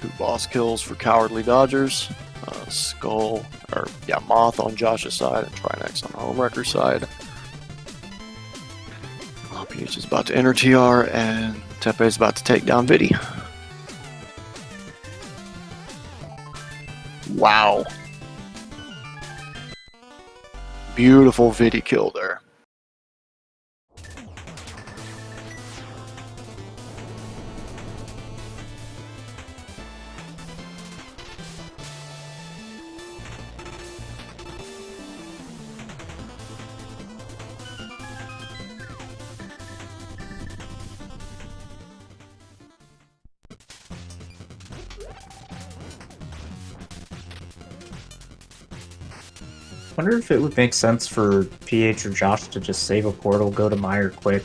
2 boss kills for Cowardly Dodgers. Moth on Josh's side and Trinex on Homewrecker's side. PH is about to enter TR and Tepe is about to take down Vidi. Wow. Beautiful Vidi kill there. Wonder if it would make sense for PH or Josh to just save a portal, go to Meyer quick.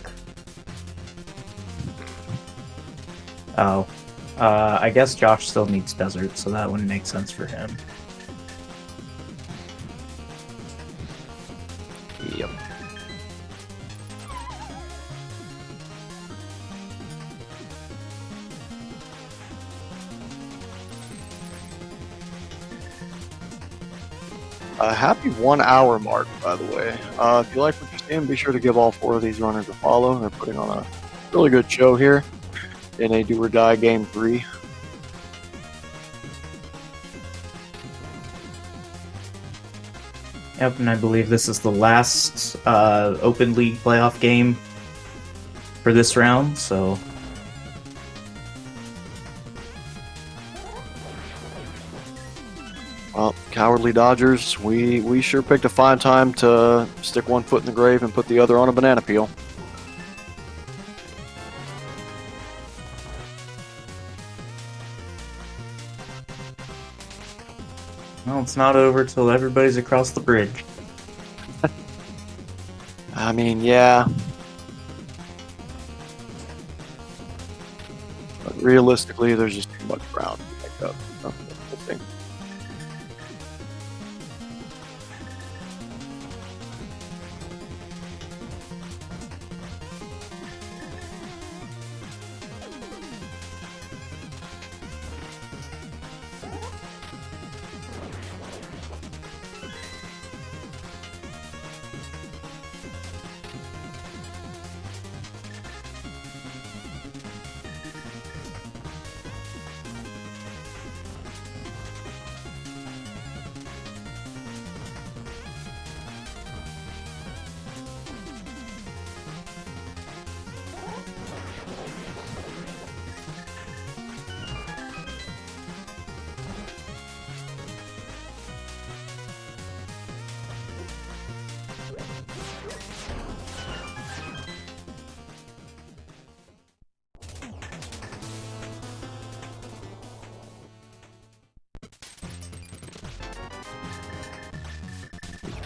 Oh. I guess Josh still needs Desert, so that wouldn't make sense for him. Yep. Happy 1 hour mark, by the way. If you like what you're seeing, be sure to give all 4 of these runners a follow. They're putting on a really good show here in a do or die game 3. Yep, and I believe this is the last Open League playoff game for this round, so... Well, Cowardly Dodgers, we sure picked a fine time to stick one foot in the grave and put the other on a banana peel. Well, it's not over till everybody's across the bridge. I mean, yeah. But realistically, there's just too much ground to make up. So, we'll see.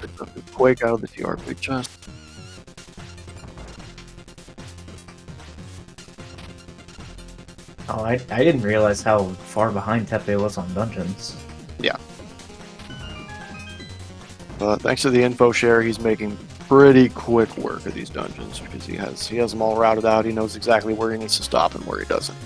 Picked up the Quake out of the TR big chest. Oh, I didn't realize how far behind Tepe was on dungeons. Yeah. Thanks to the info share, he's making pretty quick work of these dungeons because he has them all routed out. He knows exactly where he needs to stop and where he doesn't.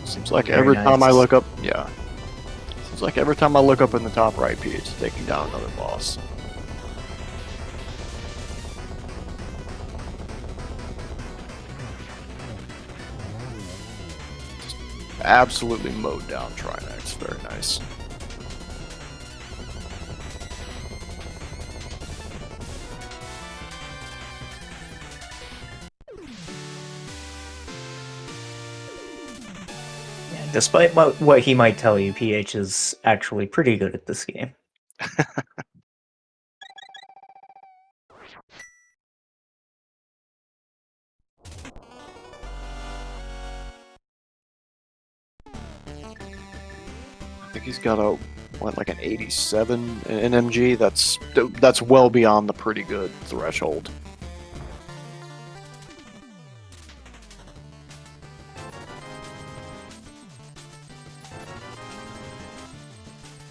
Seems like Very every time I nice. look up, yeah. Seems like every time I look up in the top right, PH is taking down another boss. Absolutely mowed down Trimax. Very nice. Yeah, despite what he might tell you, PH is actually pretty good at this game. I think he's got a like an 87 in MG. That's well beyond the pretty good threshold.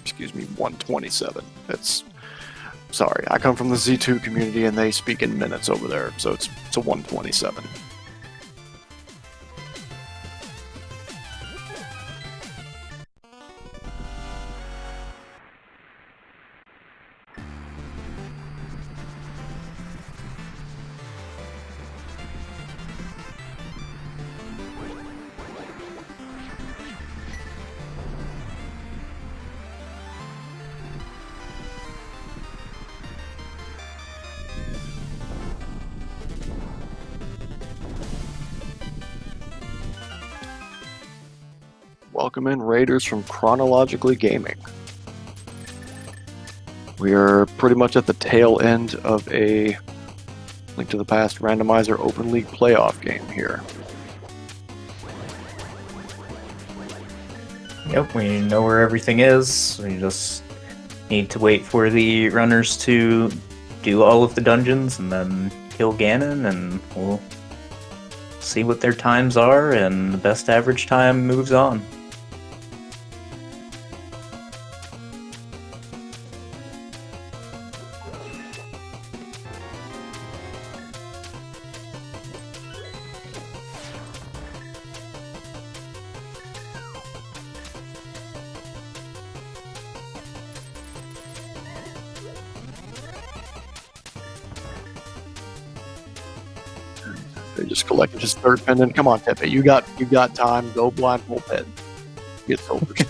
Excuse me, 127. It's sorry. I come from the Z2 community and they speak in minutes over there, so it's a 127. Welcome in Raiders from Chronologically Gaming. We are pretty much at the tail end of a Link to the Past Randomizer Open League playoff game here. Yep, we know where everything is. We just need to wait for the runners to do all of the dungeons and then kill Ganon, and we'll see what their times are, and the best average time moves on. They just collected his third pendant. Come on, Tepe, you got time. Go blindfold pit. Get filters.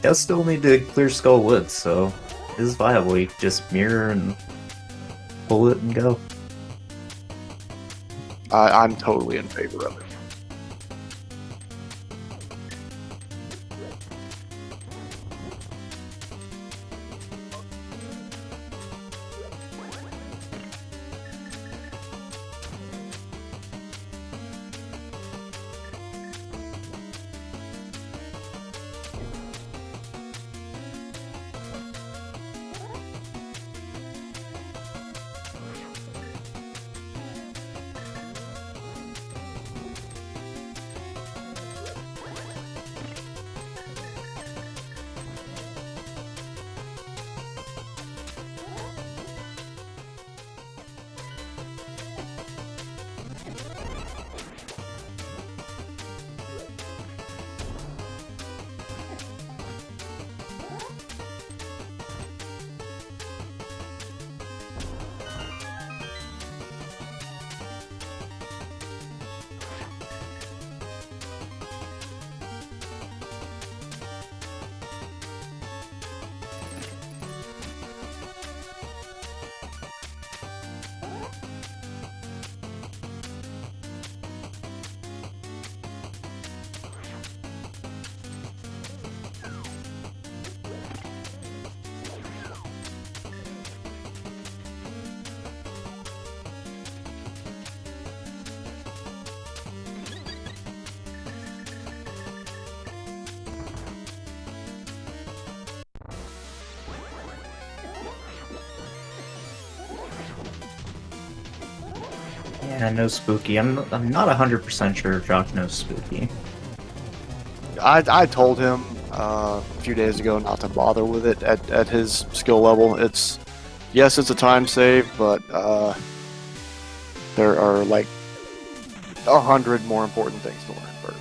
Does still need to clear Skull Woods, so it is viable. You can just mirror and pull it and go. I'm totally in favor of it. Yeah, no Spooky. I'm not 100% sure Jock knows Spooky. I told him a few days ago not to bother with it at his skill level. Yes, it's a time save, but there are like 100 more important things to learn first.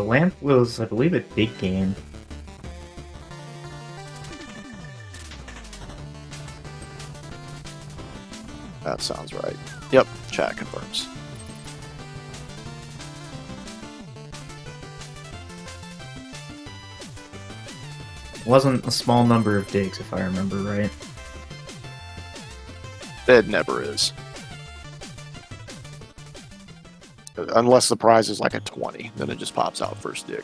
Lamp was, I believe, a big game. That sounds right. Yep, chat confirms. Wasn't a small number of digs, if I remember right. It never is. Unless the prize is like a 20, then it just pops out first dig.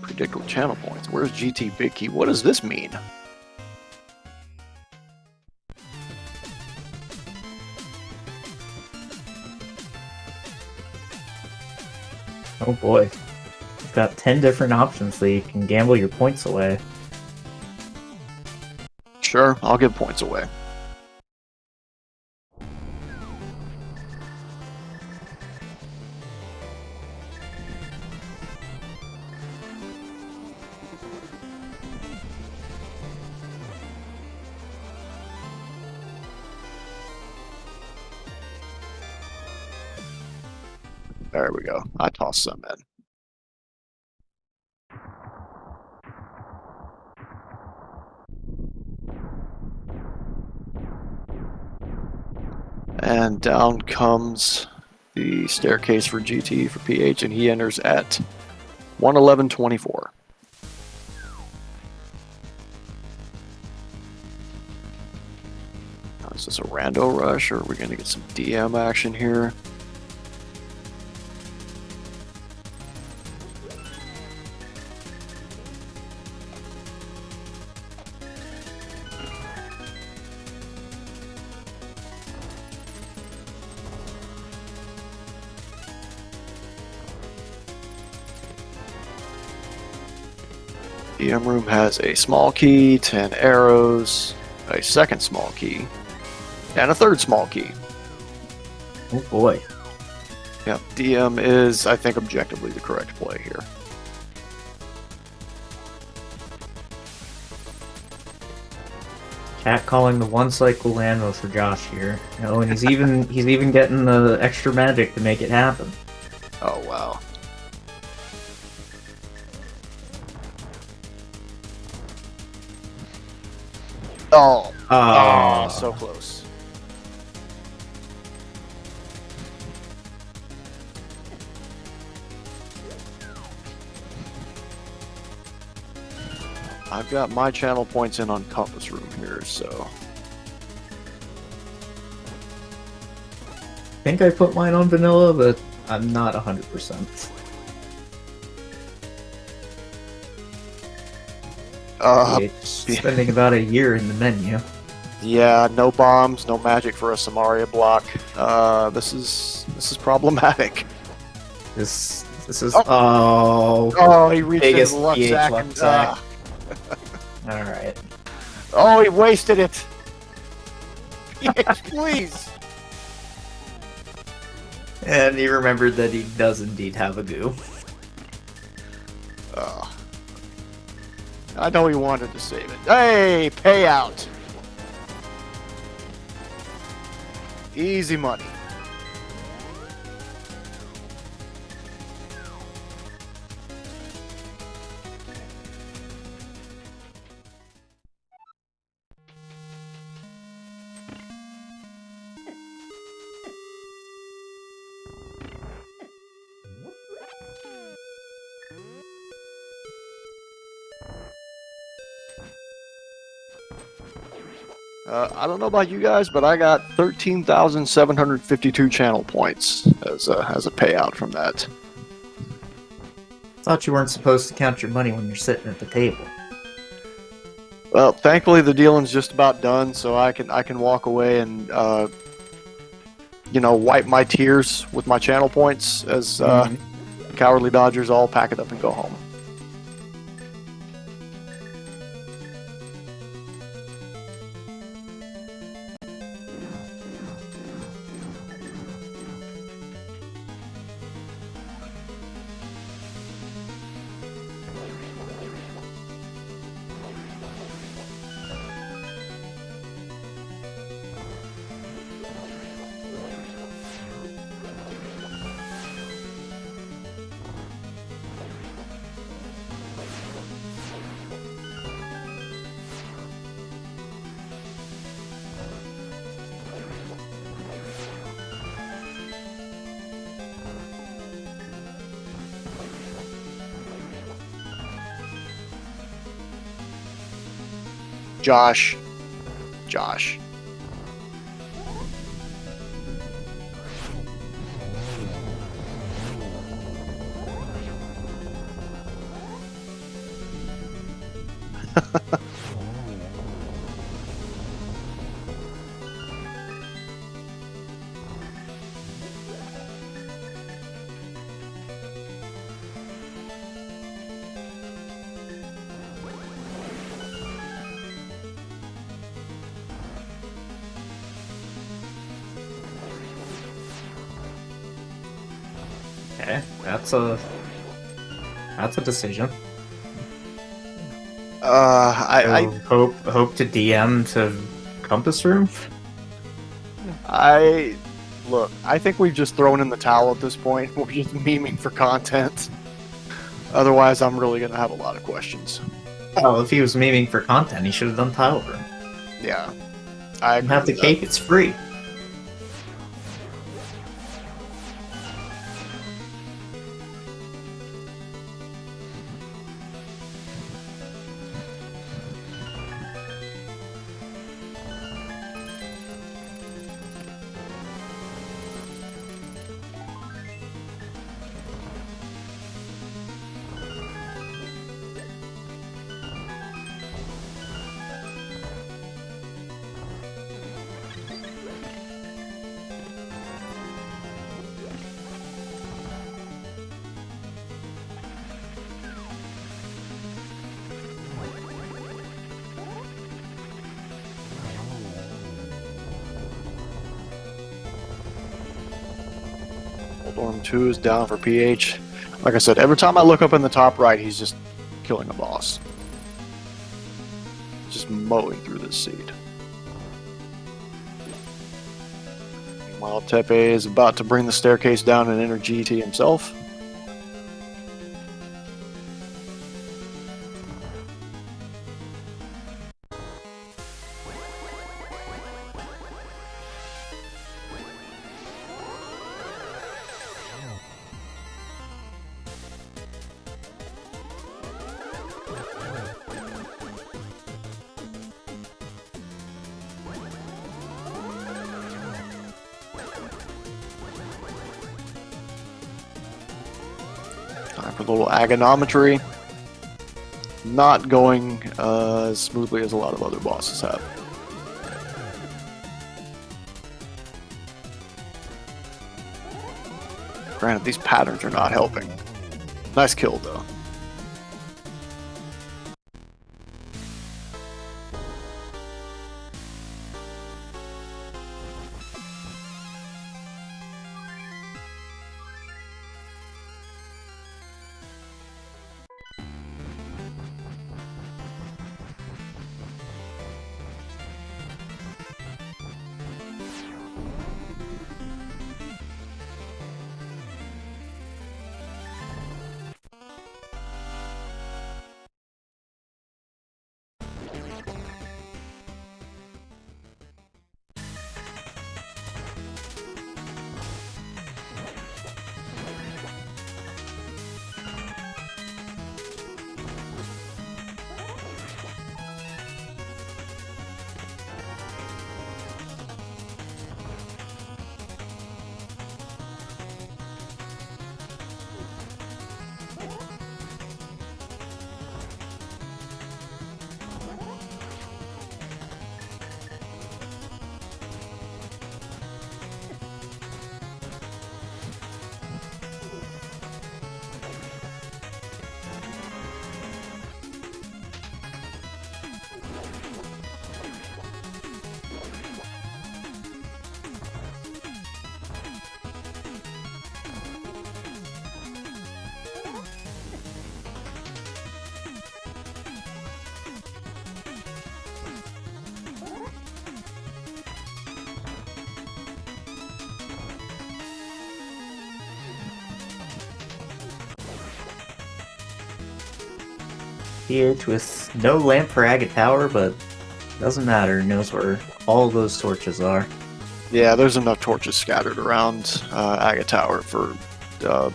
Predictable channel points. Where's GT Big Key? What does this mean? Oh boy. You've got 10 different options that you can gamble your points away. Sure, I'll give points away. There we go. I tossed some in. And down comes the staircase for GT for PH, and he enters at 111.24. Is this a rando rush, or are we going to get some DM action here? DM room has a small key, 10 arrows, a second small key, and a third small key. Oh boy. Yep, DM is, I think, objectively the correct play here. Cat calling the one cycle ammo for Josh here. Oh, and he's even getting the extra magic to make it happen. Oh wow. Oh, so close. I've got my channel points in on Compass Room here, so... I think I put mine on vanilla, but I'm not 100%. Spending about a year in the menu. Yeah, no bombs, no magic for a Samaria block. This is problematic. This is he reached his luck sack and all right. Oh, he wasted it. Yes, please. And he remembered that he does indeed have a goo. I know he wanted to save it. Hey, payout. Easy money. I don't know about you guys, but I got 13,752 channel points as a payout from that. Thought you weren't supposed to count your money when you're sitting at the table. Well, thankfully the dealing's just about done, so I can walk away and wipe my tears with my channel points as cowardly Dodgers all pack it up and go home. Josh. Okay, that's a decision. I Hope to DM to Compass Room. look. I think we've just thrown in the towel at this point. We're just memeing for content. Otherwise, I'm really gonna have a lot of questions. Oh, if he was memeing for content, he should have done Tile Room. Yeah, I You agree have the with cake; it's free. Storm 2 is down for PH. Like I said, every time I look up in the top right, he's just killing a boss. Just mowing through this seed. Meanwhile, Tepe is about to bring the staircase down and enter GT himself. Time for a little agonometry. Not going as smoothly as a lot of other bosses have. Granted, these patterns are not helping. Nice kill, though. PH with no lamp for Agate Tower, but doesn't matter. Knows where all those torches are. Yeah, there's enough torches scattered around Aga Tower for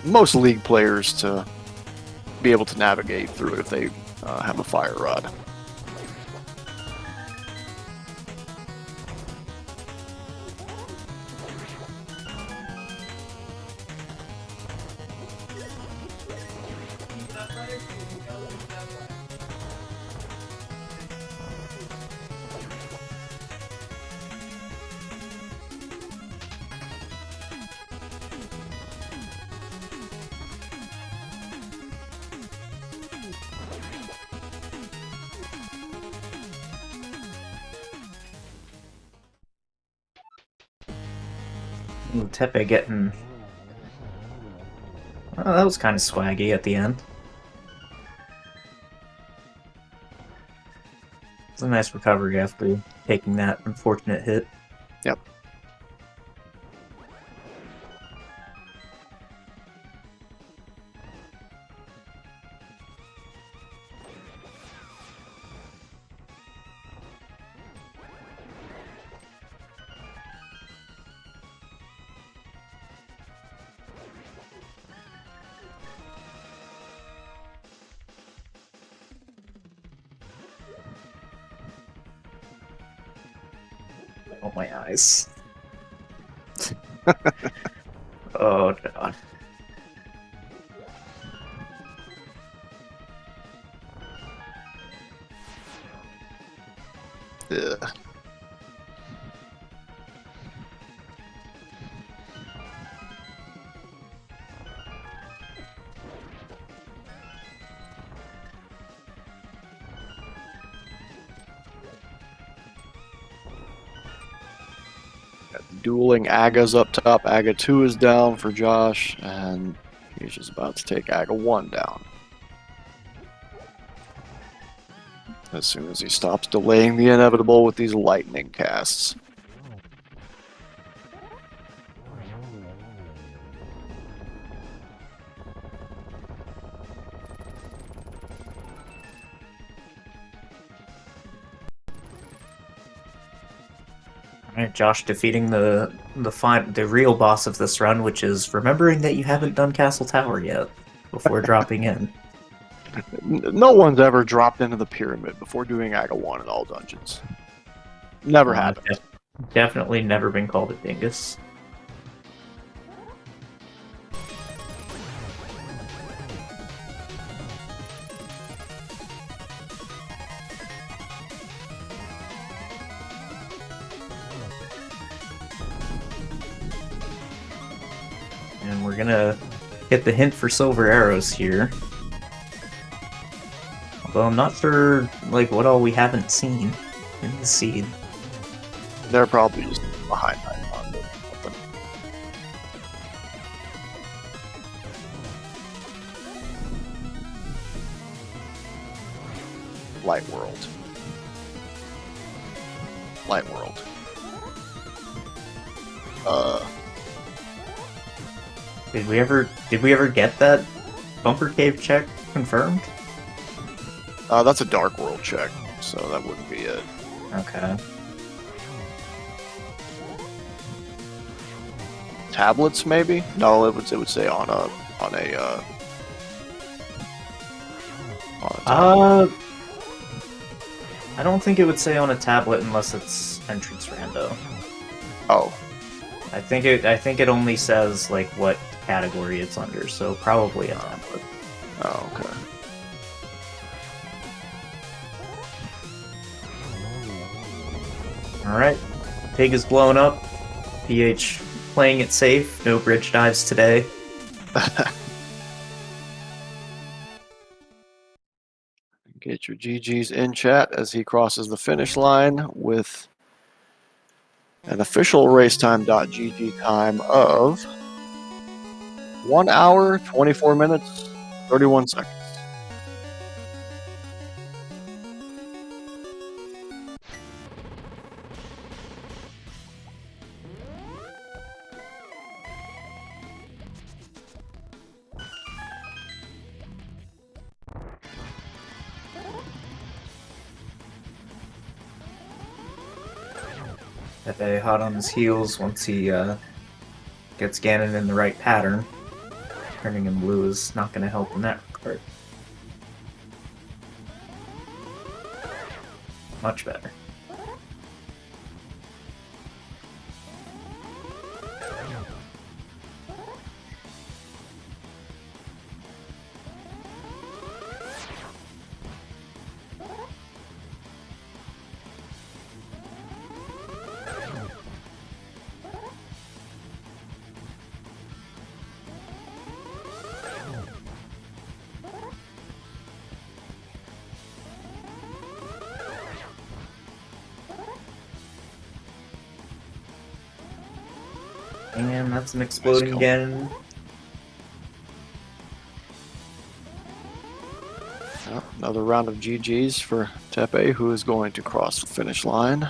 most League players to be able to navigate through if they have a fire rod. Ooh, Tepe getting... Oh, that was kind of swaggy at the end. It's a nice recovery after taking that unfortunate hit. Yep. Oh, my eyes. Oh, God. Ugh. Dueling Agas up top. Aga 2 is down for Josh, and he's just about to take Aga 1 down. As soon as he stops delaying the inevitable with these lightning casts. Alright, Josh defeating the real boss of this run, which is remembering that you haven't done Castle Tower yet before dropping in. No one's ever dropped into the pyramid before doing Aga 1 in all dungeons. Never happened. Definitely never been called a dingus. And we're gonna get the hint for silver arrows here. Although I'm not sure, like, what all we haven't seen in the seed. They're probably just behind Icon or something. Light World. Light World. Did we ever get that bumper cave check confirmed? That's a Dark World check, so that wouldn't be it. Okay. Tablets, maybe? No, it would say on a tablet. I don't think it would say on a tablet unless it's entrance rando. Oh, I think it only says like what category it's under, so probably a tablet. oh, okay. Alright. Pig is blown up. PH playing it safe. No bridge dives today. Get your GGs in chat as he crosses the finish line with an official racetime.gg time of 1 hour, 24 minutes, 31 seconds. Pepe hot on his heels once he gets Ganon in the right pattern. Turning him blue is not going to help in that regard. Much better. And that's an exploding kill. Ganon. Well, another round of GGs for Tepe, who is going to cross the finish line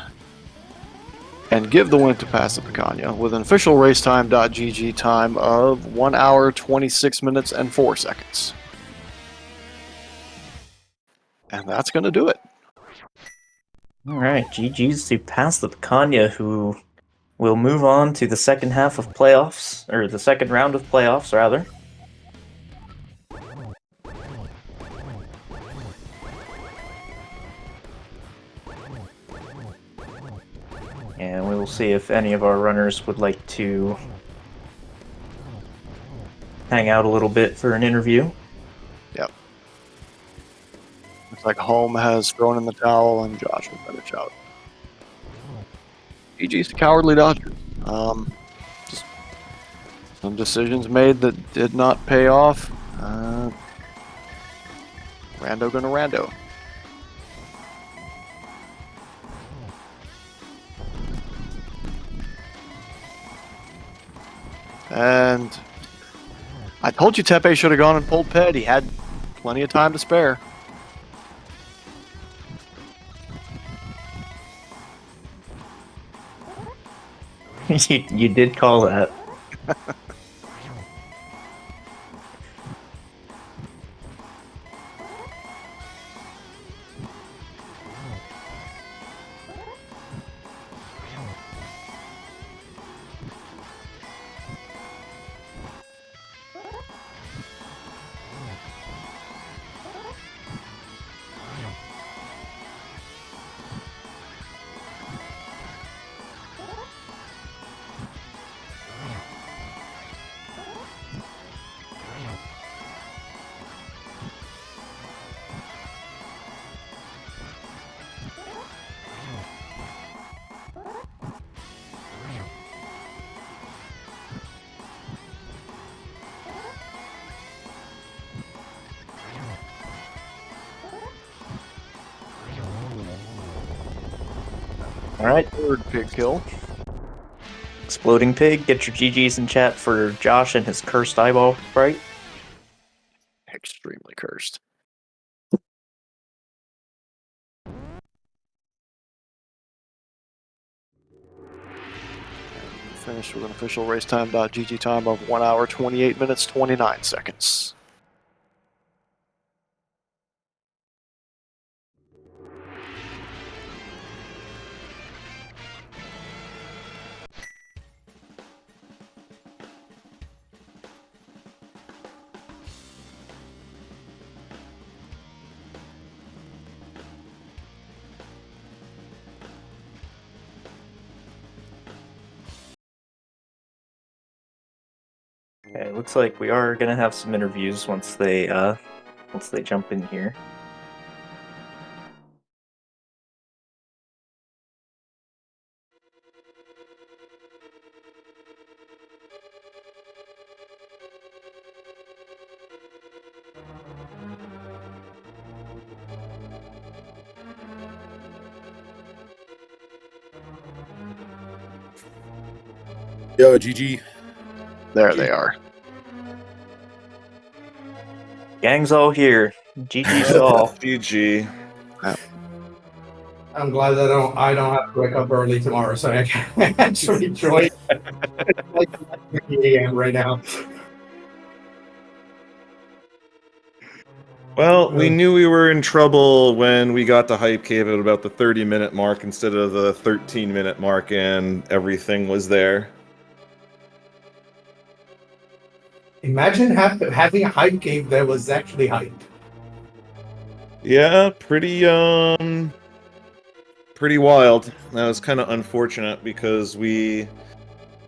and give the win to Pass the Picanha with an official racetime.gg time of 1 hour, 26 minutes, and 4 seconds. And that's going to do it. All right, GG's to Pass the Picanha, who will move on to the second half of playoffs, or the second round of playoffs, rather. And we will see if any of our runners would like to hang out a little bit for an interview. Yep. Looks like Home has thrown in the towel and Josh will finish out. GG's to Cowardly Dodgers. Just some decisions made that did not pay off. Rando gonna rando. And I told you Tepe should have gone and pulled Ped. He had plenty of time to spare. You did call that. All right, Third pig kill. Exploding Pig, get your GGs in chat for Josh and his cursed eyeball sprite. Extremely cursed. Finished with an official racetime.gg time of 1 hour, 28 minutes, 29 seconds. Okay, looks like we are gonna have some interviews once they jump in here. Yo, GG. There they are. Gang's all here. GG's to all. GG. I'm glad that I don't have to wake up early tomorrow, so I can actually enjoy like 3 a.m. right now. Well, we knew we were in trouble when we got to Hype Cave at about the 30-minute mark instead of the 13-minute mark, and everything was there. Imagine having a hype game that was actually hype. Yeah, pretty wild. That was kind of unfortunate because we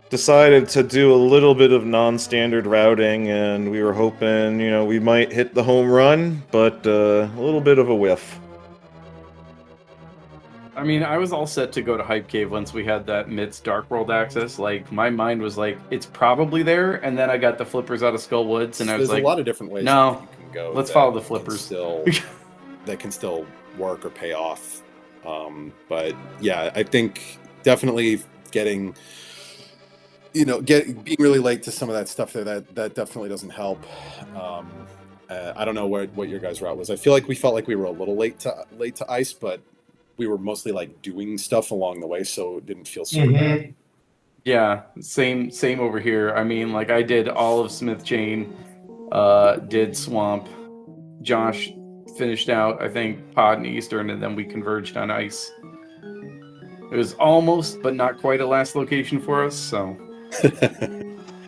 decided to do a little bit of non-standard routing, and we were hoping, we might hit the home run, but a little bit of a whiff. I mean, I was all set to go to Hype Cave once we had that MIT's Dark World access. Like, my mind was like, it's probably there, and then I got the flippers out of Skull Woods, and I was There's like, a lot of different ways no, that you can go. let's that follow the can flippers. that can still work or pay off. But yeah, I think definitely getting, being really late to some of that stuff there, that definitely doesn't help. I don't know what your guys' route was. I feel like we felt like we were a little late to ice, but we were mostly like doing stuff along the way, so it didn't feel super bad. Yeah, same over here. I mean, like, I did all of Smith Chain, did Swamp. Josh finished out, I think, Pod and Eastern, and then we converged on ice. It was almost, but not quite a last location for us, so.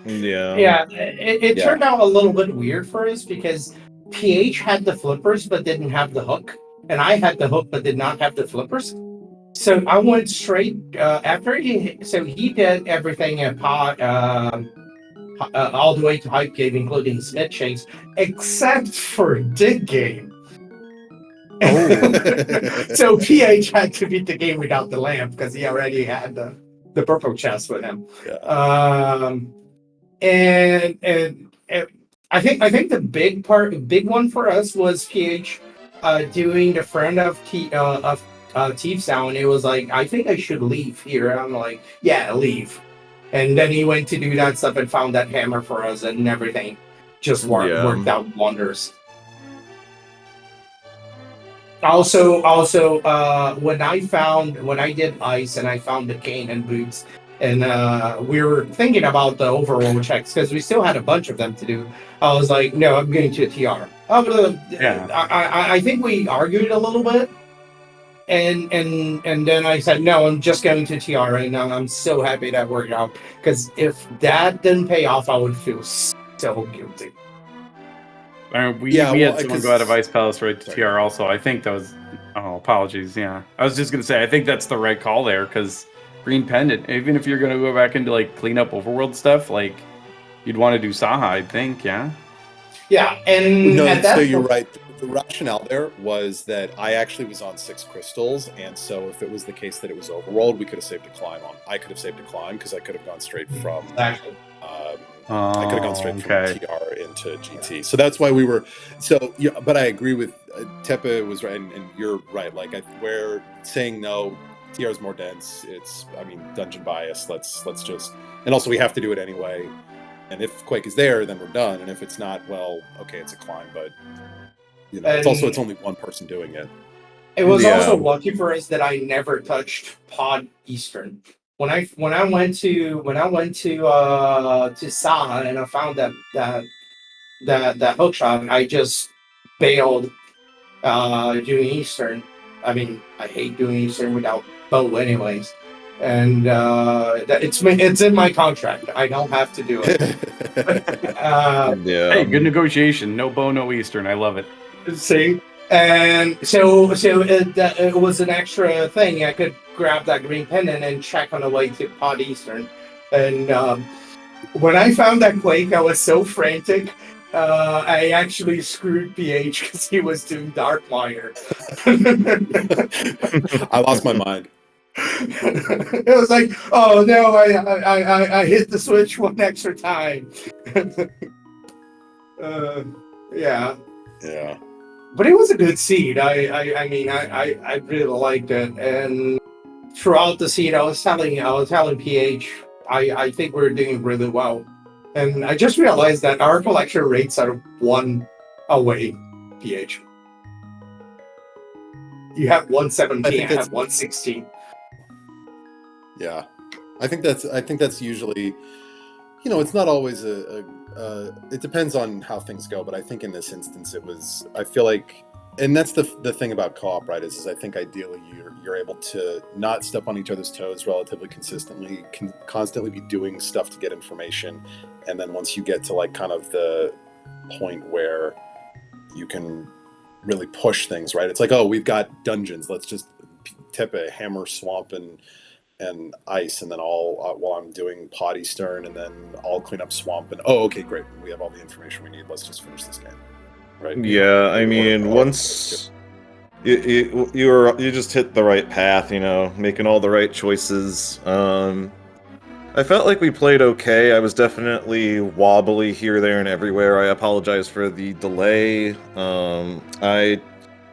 Yeah. Yeah, it turned out a little bit weird for us because PH had the flippers but didn't have the hook, and I had the hook but did not have the flippers. So I went straight after he. So he did everything at Pod, all the way to Hype Cave, including Smith Chains, except for Dig Game. So PH had to beat the game without the lamp because he already had the purple chest with him. Yeah. And I think the big one for us was PH doing the friend of Thief Sound. It was like, I think I should leave here. I'm like, yeah, leave. And then he went to do that stuff and found that hammer for us, and everything just worked out wonders. Also, when I did ice and I found the cane and boots, and we were thinking about the overall checks because we still had a bunch of them to do. I was like, no, I'm going to a TR. I think we argued a little bit, and then I said, no, I'm just going to TR, and I'm so happy that worked out because if that didn't pay off, I would feel so guilty. We had someone go out of Ice Palace right to TR also. I think that was... Oh, apologies, yeah. I was just going to say, I think that's the right call there, because Green Pendant, even if you're going to go back into, like, clean up overworld stuff, like, you'd want to do Saha, I think, yeah? Yeah, and... So you're right. The rationale there was that I actually was on 6 crystals, and so if it was the case that it was overworld, we could have saved a climb on... I could have saved a climb, because I could have gone straight from... Exactly. I could have gone straight from TR into GT. So that's why we were... So, yeah, but I agree with... Tepa was right, and you're right. Like, we're saying no, TR is more dense. It's, dungeon bias. Let's just... And also, we have to do it anyway. And if Quake is there, then we're done. And if it's not, well, okay, it's a climb. But, it's only one person doing it. It was also lucky for us that I never touched Pod Eastern. When I went to Saha and I found that hook shot, I just bailed doing Eastern. I mean, I hate doing Eastern without bow anyways. And it's in my contract. I don't have to do it. Hey, good negotiation. No bow, no Eastern. I love it. See? And so it was an extra thing. I could grab that green pendant and check on the way to Pod Eastern. And when I found that Quake, I was so frantic. I actually screwed PH because he was doing Dark Miner. I lost my mind. It was like, oh no, I hit the switch one extra time. Yeah. But it was a good seed. I mean, I really liked it, and throughout the seed, I was telling PH, I think we're doing really well, and I just realized that our collection rates are 1 away. PH, you have 117. I have 116. Yeah, I think that's usually it's not always it depends on how things go, but I think in this instance I feel like, and that's the thing about co-op, right, is I think ideally you're able to not step on each other's toes relatively consistently, can constantly be doing stuff to get information, and then once you get to like kind of the point where you can really push things, right, it's like, oh, we've got dungeons, let's just tip a hammer swamp and ice, and then I'll while I'm doing potty stern, and then I'll clean up swamp, and okay, great, we have all the information we need, let's just finish this game, right? Yeah, I mean, once you just hit the right path, making all the right choices. I felt like we played okay. I was definitely wobbly here, there, and everywhere. I apologize for the delay. I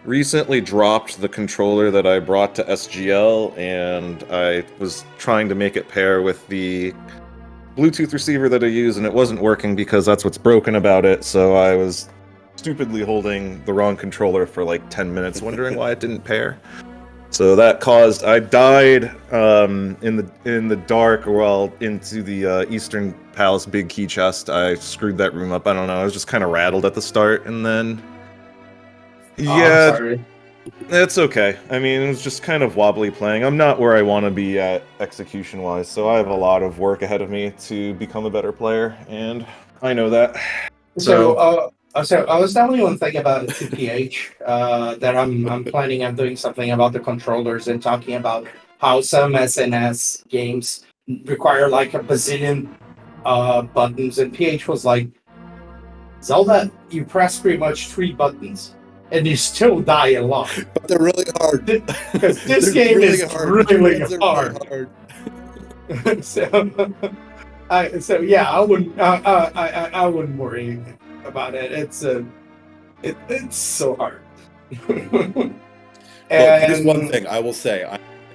recently dropped the controller that I brought to SGL, and I was trying to make it pair with the Bluetooth receiver that I use, and it wasn't working because that's what's broken about it, so I was stupidly holding the wrong controller for like 10 minutes, wondering why it didn't pair. So that caused... I died in the dark, well, into the Eastern Palace big key chest. I screwed that room up. I don't know, I was just kind of rattled at the start, and then... Yeah, I'm sorry. it's okay. I mean, it was just kind of wobbly playing. I'm not where I want to be at execution-wise, so I have a lot of work ahead of me to become a better player, and I know that. So I was telling you one thing about TPH, that I'm planning on doing something about the controllers and talking about how some SNS games require like a bazillion buttons, and PH was like, Zelda, you press pretty much 3 buttons and you still die a lot. But they're really hard. Because this game really is hard. really They're hard. really hard. So yeah, I wouldn't worry about it. It's so hard. Look, here's one thing I will say.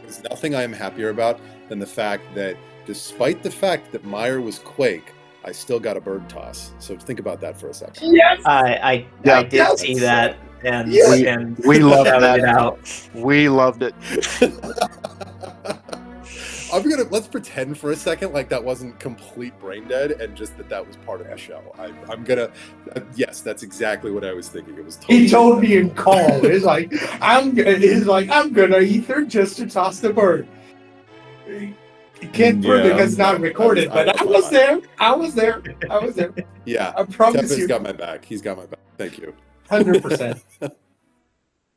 There's nothing I am happier about than the fact that, despite the fact that Meyer was Quake, I still got a bird toss. So think about that for a second. Yes. I Yeah. did see that, and Yes. and We loved shouted that. it out. We loved it. Let's pretend for a second like that wasn't complete brain dead, and just that was part of the show. Yes, that's exactly what I was thinking. It was totally. He told me in call. He's like, I'm gonna ether just to toss the bird. You can't prove it because it's not recorded, but I was there. I was there. Yeah, I promise Teppa's you. got my back. He's got my back. Thank you. 100%.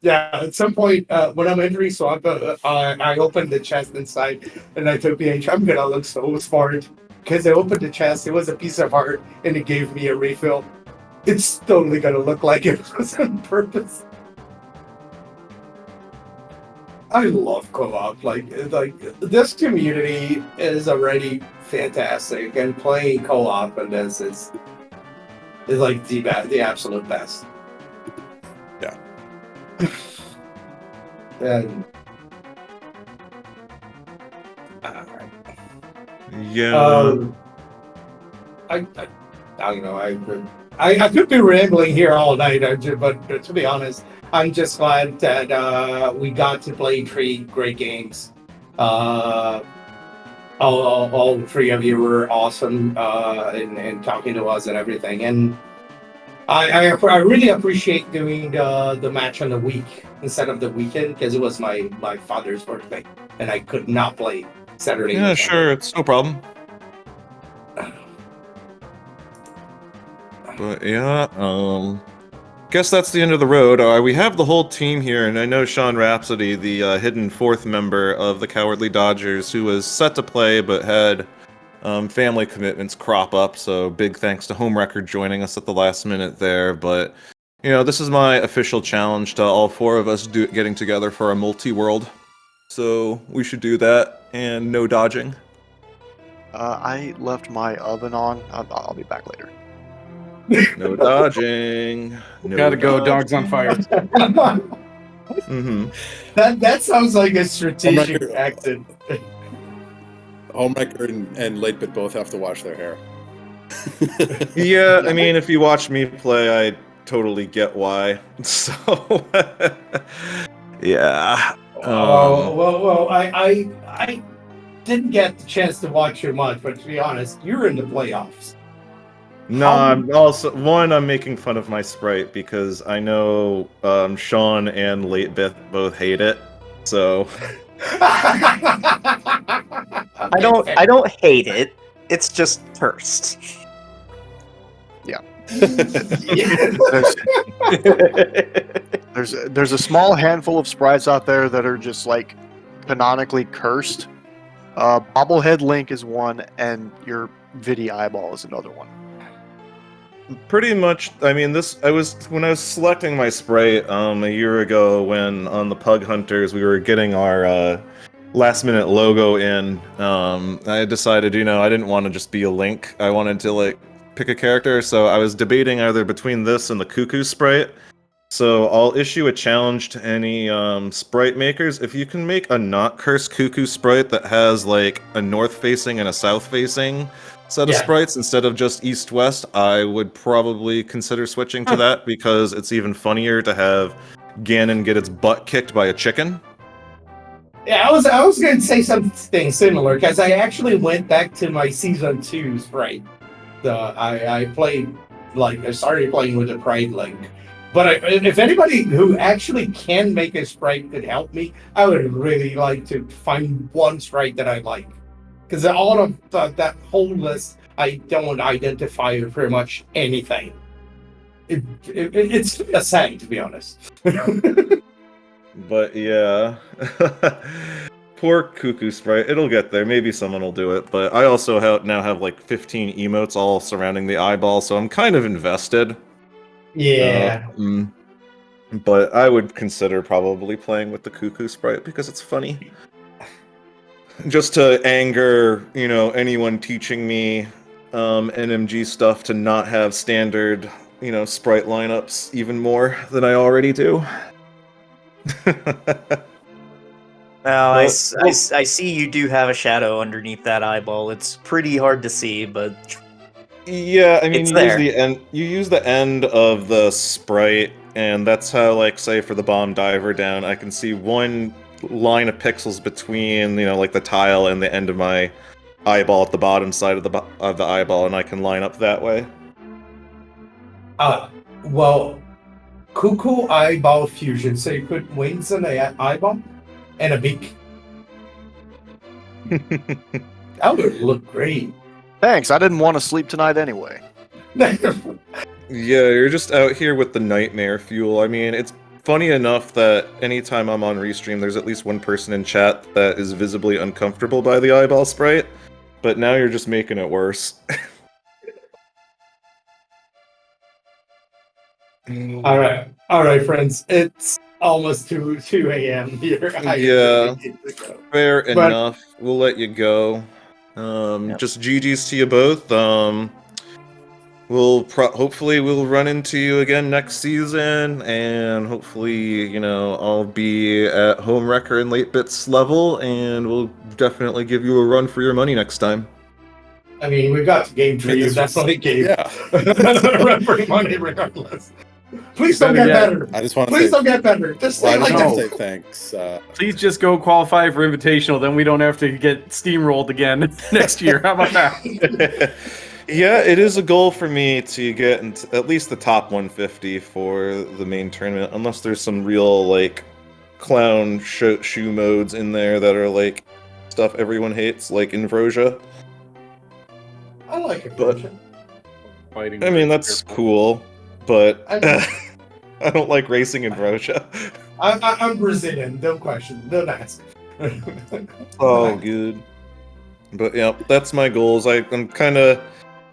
Yeah, at some point when I'm entering swamp, I opened the chest inside and I took PH. I'm gonna look so smart because I opened the chest. It was a piece of art and it gave me a refill. It's totally gonna look like it was on purpose. I love co-op. Like this community is already fantastic, and playing co-op and this is like the absolute best. Yeah. And Yeah. I don't know. I could be rambling here all night, but to be honest, I'm just glad that we got to play 3 great games. All 3 of you were awesome in talking to us and everything, and I really appreciate doing the match on the week instead of the weekend, because it was my father's birthday and I could not play Saturday. Yeah, sure, it's no problem. But yeah, guess that's the end of the road. We have the whole team here, and I know Sean Rhapsody, the hidden 4th member of the Cowardly Dodgers, who was set to play but had family commitments crop up, so big thanks to Home Record joining us at the last minute there. But this is my official challenge to all 4 of us getting together for a multi-world, so we should do that, and no dodging. I left my oven on. I'll be back later. No dodging. No Gotta go, dogs dodging. on fire. Mm-hmm. That sounds like a strategic Record. exit. Home Record and Late Bit both have to wash their hair. Yeah, I mean, if you watch me play, I totally get why. So, yeah. Well, didn't get the chance to watch you much, but to be honest, you're in the playoffs. No, I'm also I'm making fun of my sprite because I know Sean and Late both hate it. So I don't hate it. It's just cursed. There's a small handful of sprites out there that are just like canonically cursed. Bobblehead Link is one, and your Vidi eyeball is another one. pretty much, I mean, when I was selecting my sprite a year ago when on the Pug Hunters we were getting our last minute logo in. I decided, I didn't want to just be a Link. I wanted to like pick a character, so I was debating either between this and the Cuckoo sprite. So I'll issue a challenge to any sprite makers. If you can make a not cursed Cuckoo sprite that has like a north facing and a south facing set of sprites instead of just east-west, I would probably consider switching to that because it's even funnier to have Ganon get its butt kicked by a chicken. Yeah, I was going to say something similar because I actually went back to my season 2 sprite. I started playing with the Pride Link. But if anybody who actually can make a sprite could help me, I would really like to find one sprite that I like. Because all of that whole list, I don't identify with pretty much anything. It's sad, to be honest. But yeah. Poor Cuckoo sprite. It'll get there. Maybe someone will do it. But I also now have like 15 emotes all surrounding the eyeball, so I'm kind of invested. Yeah. But I would consider probably playing with the Cuckoo sprite because it's funny. Just to anger, anyone teaching me NMG stuff to not have standard, sprite lineups even more than I already do. Well, I see you do have a shadow underneath that eyeball. It's pretty hard to see, but yeah, I mean, it's you use the end of the sprite, and that's how, like, say for the bomb diver down, I can see one line of pixels between, like the tile and the end of my eyeball at the bottom side of the eyeball, and I can line up that way. Well, Cuckoo eyeball fusion. So you put wings in the eyeball and a beak. That would look great. Thanks. I didn't want to sleep tonight anyway. Yeah, you're just out here with the nightmare fuel. I mean, it's funny enough that anytime I'm on Restream, there's at least one person in chat that is visibly uncomfortable by the eyeball sprite, but now you're just making it worse. All right, friends. It's almost 2 a.m. here. Yeah, fair enough. We'll let you go. Just GG's to you both. Hopefully we'll run into you again next season, and hopefully, I'll be at Home Wrecker and Late Bits level, and we'll definitely give you a run for your money next time. I mean, we've got the game for you. Definitely game. Yeah. Run for your money regardless. Please don't get better. I just want to Please don't get better. Just stay like that. Say thanks. Please just go qualify for Invitational, then we don't have to get steamrolled again next year. How about that? Yeah, it is a goal for me to get into at least the top 150 for the main tournament, unless there's some real, like, clown shoe modes in there that are, like, stuff everyone hates, like Invrosia. I like it. I mean, that's cool, but I don't like racing Invrosia. I'm Brazilian. Don't question. Don't ask. Oh, good. But yeah, that's my goals. I'm kind of,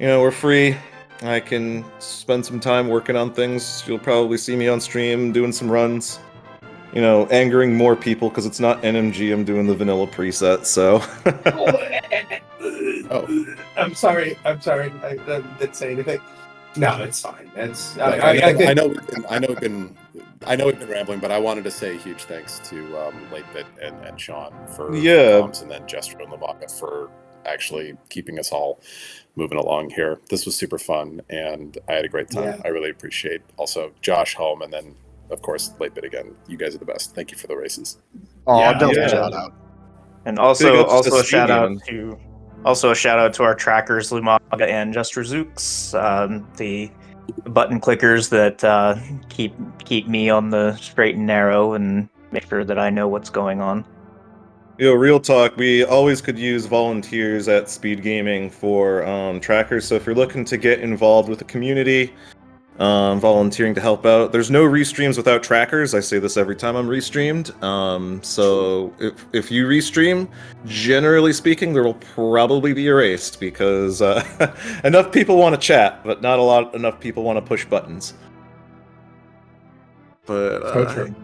we're free. I can spend some time working on things. You'll probably see me on stream doing some runs. Angering more people because it's not NMG. I'm doing the vanilla preset, so. Oh. I'm sorry. I didn't say anything. No, it's fine. I know we've been rambling, but I wanted to say a huge thanks to Latebit and Sean for comms, and then Jester and Lavaca for actually keeping us all moving along here. This was super fun, and I had a great time. Yeah. I really appreciate also Josh Home, and then of course Latebit again. You guys are the best. Thank you for the races. Oh, don't shout out. And Big also ups to a shout out Speedian. to our trackers Lumaga and Just Zooks, the button clickers that keep me on the straight and narrow and make sure that I know what's going on. Real talk, we always could use volunteers at SpeedGaming for trackers, so if you're looking to get involved with the community, volunteering to help out, there's no restreams without trackers. I say this every time I'm restreamed. So if you restream, generally speaking, there will probably be a race, because enough people want to chat, but not enough people want to push buttons. But So true.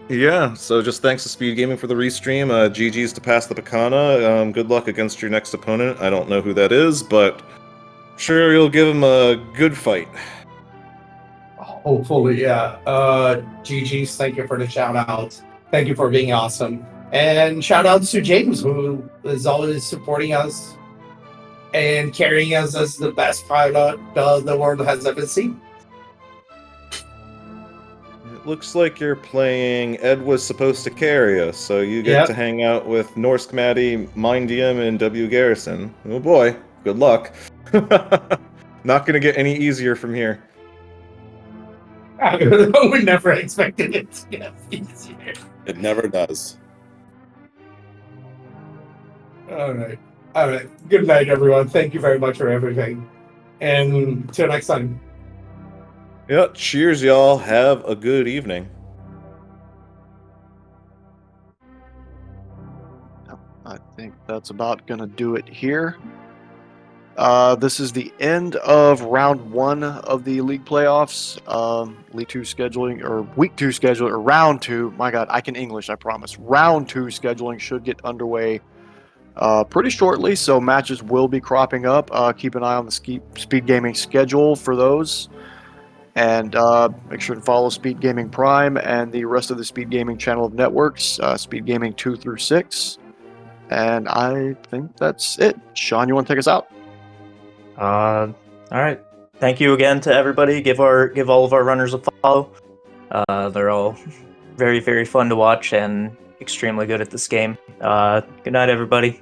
yeah, so just thanks to Speed Gaming for the restream. GG's to pass the Picanha. Good luck against your next opponent. I don't know who that is, but sure you'll give him a good fight. Hopefully, yeah. GG's, thank you for the shout out. Thank you for being awesome. And shout out to James, who is always supporting us and carrying us as the best pilot the world has ever seen. It looks like you're playing Ed Was Supposed to Carry Us, so you get Yep. to hang out with Norsk Maddie, Mindium, and W. Garrison. Oh boy, good luck. Not gonna get any easier from here. I would never expected it to get easier. It never does. All right. All right. Good night, everyone. Thank you very much for everything. And till next time. Yeah, cheers, y'all. Have a good evening. I think that's about going to do it here. This is the end of round 1 of the league playoffs. League 2 scheduling, or week 2 scheduling, or round 2. My God, I can English, I promise. Round 2 scheduling should get underway pretty shortly, so matches will be cropping up. Keep an eye on the Speed Gaming schedule for those. And make sure to follow Speed Gaming Prime and the rest of the Speed Gaming channel of networks, Speed Gaming 2 through 6. And I think that's it. Sean, you want to take us out? All right. Thank you again to everybody. Give all of our runners a follow. They're all very, very fun to watch and extremely good at this game. Good night, everybody.